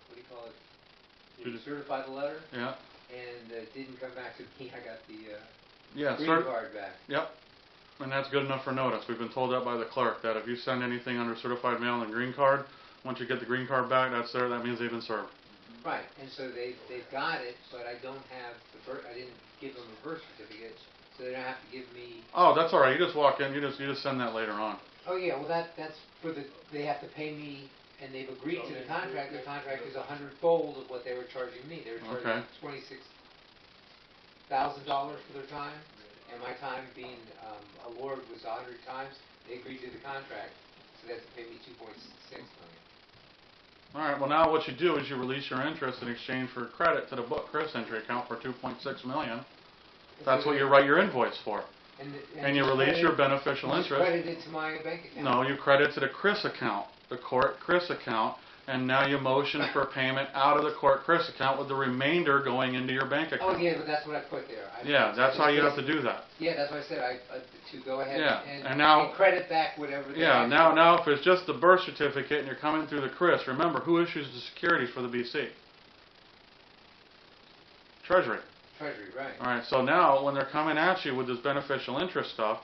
what do you call it? You certify the letter? Yeah. And it didn't come back to me. I got the Yeah, green card back. Yep. And that's good enough for notice. We've been told that by the clerk, that if you send anything under certified mail and green card, once you get the green card back, that's there. That means they've been served. Right, and so they've got it, but I don't have I didn't give them a birth certificate, so they don't have to give me. Oh, that's all right. You just walk in. You just send that later on. Oh yeah, well that's for they have to pay me, and they've agreed to the contract. The contract is 100-fold of what they were charging me. They were charging $26,000 for their time, and my time being awarded was 100 times. They agreed to the contract, so they have to pay me $2.6 million. All right. Well, now what you do is you release your interest in exchange for credit to the book Chris entry account for $2.6 million. That's what you write your invoice for. And you release your beneficial interest. Credit it to my bank account. No, you credit to the Chris account, the court Chris account, and now you motion for payment out of the court Chris account with the remainder going into your bank account. Oh yeah, but that's what I put there. That's how you have to do that. Yeah, that's what I said. To go ahead and credit back whatever. Now if it's just the birth certificate and you're coming through the Chris, remember who issues the securities for the BC? Treasury. Treasury, right. All right. So now when they're coming at you with this beneficial interest stuff,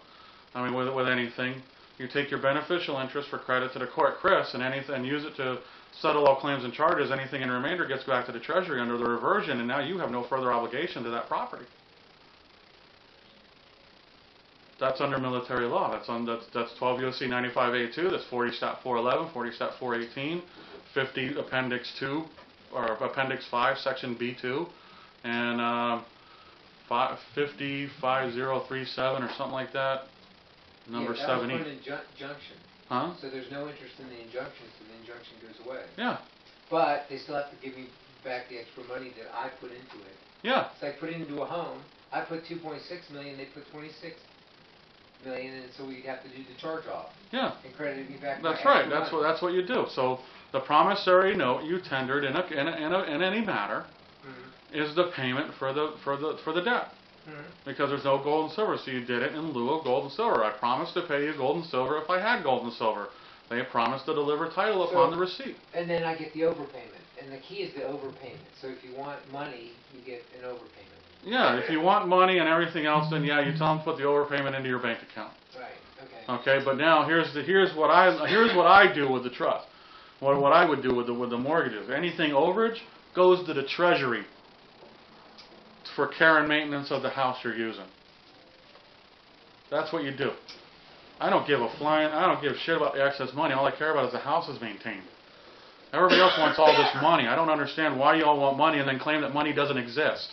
with anything, you take your beneficial interest for credit to the court Chris and use it to settle all claims and charges. Anything in the remainder gets back to the Treasury under the reversion, and now you have no further obligation to that property. That's under military law. That's 12 U.S.C. 95A2. That's 40 Stat 411, 40 Stat 418, 50 Appendix 2 or Appendix 5, Section B2, and 505037 or something like that. Number 7E. That was for an injunction. Huh? So there's no interest in the injunction, so the injunction goes away. Yeah. But they still have to give me back the extra money that I put into it. Yeah. It's like putting into a home. I put $2.6 million, they put $26 million, and so we'd have to do the charge off. Yeah. And credit me back. That's right. That's what you do. So the promissory note you tendered in any matter is the payment for the debt. Because there's no gold and silver, so you did it in lieu of gold and silver. I promised to pay you gold and silver if I had gold and silver. They promised to deliver title upon the receipt. And then I get the overpayment. And the key is the overpayment. So if you want money, you get an overpayment. Yeah, if you want money and everything else, then yeah, you tell them to put the overpayment into your bank account. Right. Okay. Okay, but now here's what I do with the trust. What I would do with the mortgages. Anything overage goes to the Treasury for care and maintenance of the house you're using. That's what you do. I don't give a shit about the excess money. All I care about is the house is maintained. Everybody else wants all this money. I don't understand why you all want money and then claim that money doesn't exist.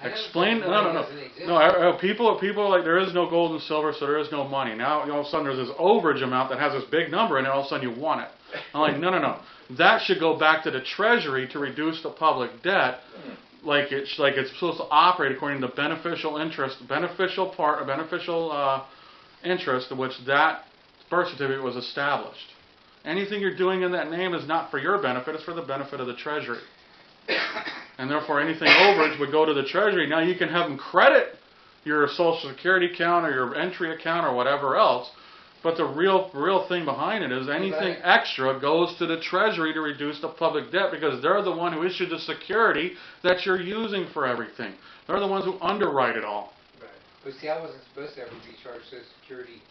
Explain. No. People are like, there is no gold and silver, so there is no money. Now all of a sudden there's this overage amount that has this big number, and then all of a sudden you want it. I'm like, no. That should go back to the Treasury to reduce the public debt. Like it's supposed to operate according to beneficial interest, beneficial interest in which that birth certificate was established. Anything you're doing in that name is not for your benefit, it's for the benefit of the Treasury. And therefore anything overage would go to the Treasury. Now you can have them credit your Social Security account or your entry account or whatever else, but the real thing behind it is anything extra goes to the Treasury to reduce the public debt, because they're the one who issued the security that you're using for everything. They're the ones who underwrite it all. Right. But see, I wasn't supposed to ever be charged Social Security,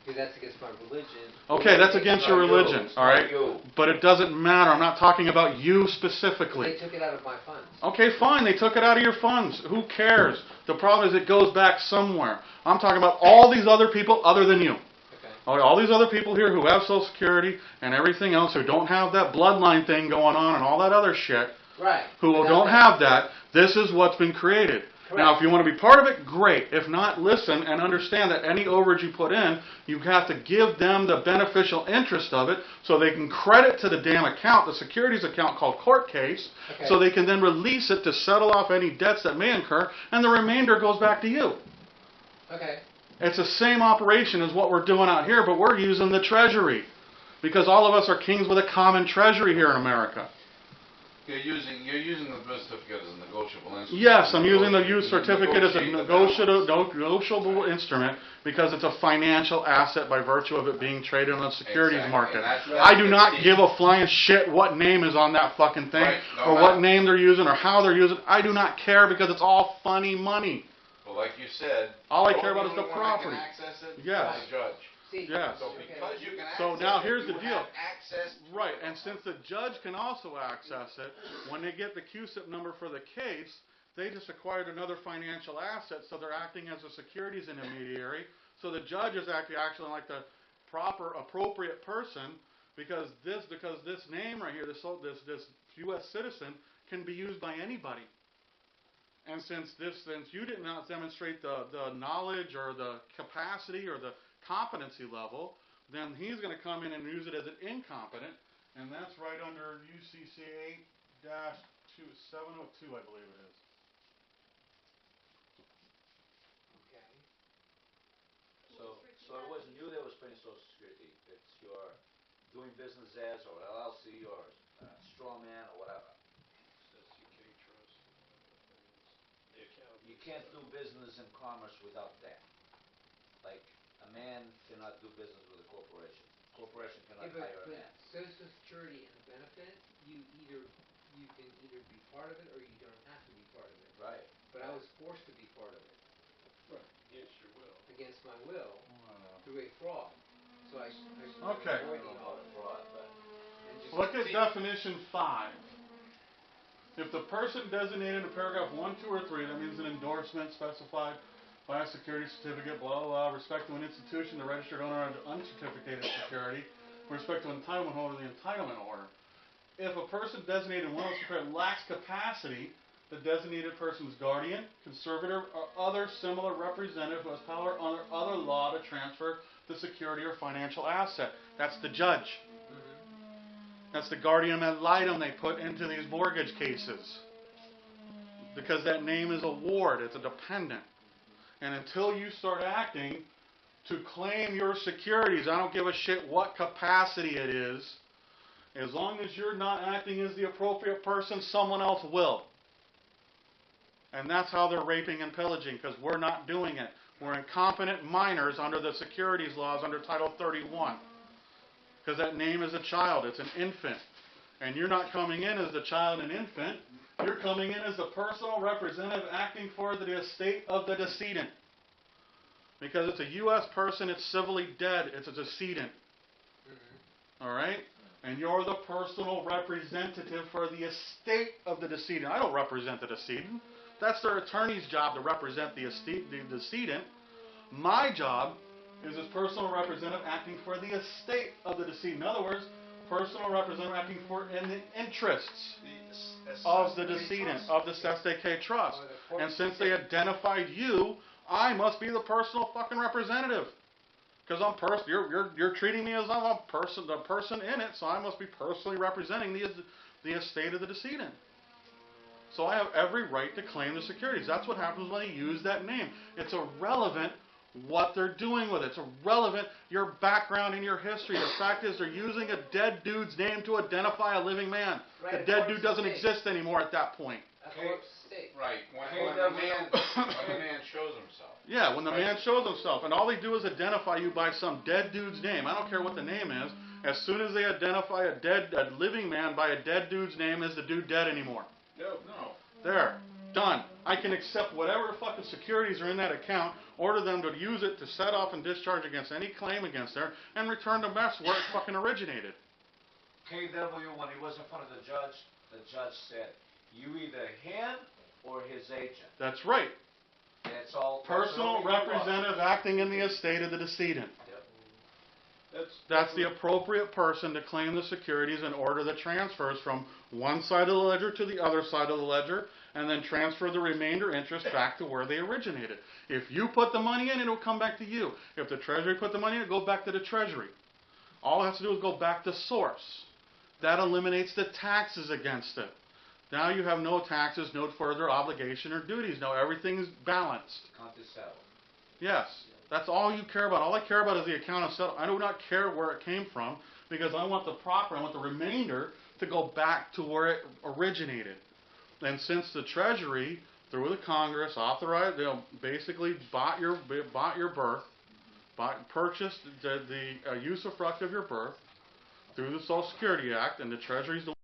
because that's against my religion. Okay, that's against your religion, all right? But it doesn't matter. I'm not talking about you specifically. They took it out of my funds. Okay, fine. They took it out of your funds. Who cares? The problem is it goes back somewhere. I'm talking about all these other people other than you. Okay. All these other people here who have Social Security and everything else, who don't have that bloodline thing going on and all that other shit, right? Who don't have that, this is what's been created. Correct. Now, if you want to be part of it, great. If not, listen and understand that any overage you put in, you have to give them the beneficial interest of it so they can credit to the damn account, the securities account called court case, so they can then release it to settle off any debts that may incur, and the remainder goes back to you. Okay. It's the same operation as what we're doing out here, but we're using the Treasury. Because all of us are kings with a common treasury here in America. You're using the birth certificate as a negotiable instrument. Yes, I'm using the youth certificate as a negotiable instrument because it's a financial asset by virtue of it being traded on the securities market. I do not give a flying shit what name is on that fucking thing, or what name they're using, or how they're using it. I do not care, because it's all funny money. Well, like you said, all I care about is the property. Access it, yes. The judge. Yes. So because you can so access now here's the deal. Access right, and since the judge can also access it, when they get the QSIP number for the case, they just acquired another financial asset, so they're acting as a securities intermediary. So the judge is actually like the proper, appropriate person, because this name right here, this U.S. citizen, can be used by anybody. And since you did not demonstrate the knowledge or the capacity or the competency level, then he's going to come in and use it as an incompetent, and that's right under UCC 8-702, I believe it is. Okay. So it wasn't you that was paying Social Security. It's your doing business as, or LLC, or straw man, or whatever. You can't do business in commerce without that. Like, a man cannot do business with a corporation. Corporation cannot hire a man. Social Security and the benefit, you can either be part of it or you don't have to be part of it. Right. But I was forced to be part of it. Right. Against your will. Against my will, through a fraud. So I okay. avoiding all the fraud. Look at definition 5. If the person designated in paragraph 1, 2, or 3, that means an endorsement specified by a security certificate, blah, blah, blah, respect to an institution, the registered owner of the uncertificated security, with respect to entitlement holder, the entitlement order. If a person designated in one of those paragraphs lacks capacity, the designated person's guardian, conservator, or other similar representative who has power under other law to transfer the security or financial asset. That's the judge. That's the guardian ad litem they put into these mortgage cases. Because that name is a ward, it's a dependent. And until you start acting to claim your securities, I don't give a shit what capacity it is, as long as you're not acting as the appropriate person, someone else will. And that's how they're raping and pillaging, because we're not doing it. We're incompetent minors under the securities laws under Title 31. Because that name is a child, it's an infant. And you're not coming in as the child and infant, you're coming in as the personal representative acting for the estate of the decedent. Because it's a U.S. person, it's civilly dead, it's a decedent. Alright? And you're the personal representative for the estate of the decedent. I don't represent the decedent. That's their attorney's job to represent the decedent. My job is as personal representative acting for the estate of the decedent. In other words, personal representative acting for in the interests of the decedent, of the SSK trust. And since they identified you, I must be the personal fucking representative. Because you're treating me as I'm a person, the person in it, so I must be personally representing the estate of the decedent. So I have every right to claim the securities. That's what happens when they use that name. It's irrelevant what they're doing with it. It's irrelevant, your background and your history. The fact is they're using a dead dude's name to identify a living man. Right, The of dead course, dude doesn't state. exist anymore at that point. A corpse state. Right, when Hey, the man shows himself. Yeah, when the man shows himself, and all they do is identify you by some dead dude's name. I don't care what the name is. As soon as they identify a living man by a dead dude's name, is the dude dead anymore? No. There, done. I can accept whatever fucking securities are in that account, order them to use it to set off and discharge against any claim against her, and return the mess where it fucking originated. KW, when he was in front of the judge said, you either him or his agent. That's right. That's all. Personal representative acting in the estate of the decedent. Yep. That's the appropriate person to claim the securities and order the transfers from one side of the ledger to the other side of the ledger, and then transfer the remainder interest back to where they originated. If you put the money in, it'll come back to you. If the Treasury put the money in, it goes back to the Treasury. All it has to do is go back to source. That eliminates the taxes against it. Now you have no taxes, no further obligation or duties. Now everything is balanced. Count this out. Yes. That's all you care about. All I care about is the account of settlement. I do not care where it came from, because I want the remainder to go back to where it originated. And since the Treasury, through the Congress, authorized, basically bought your birth, purchased the usufruct of your birth through the Social Security Act, and the Treasury's the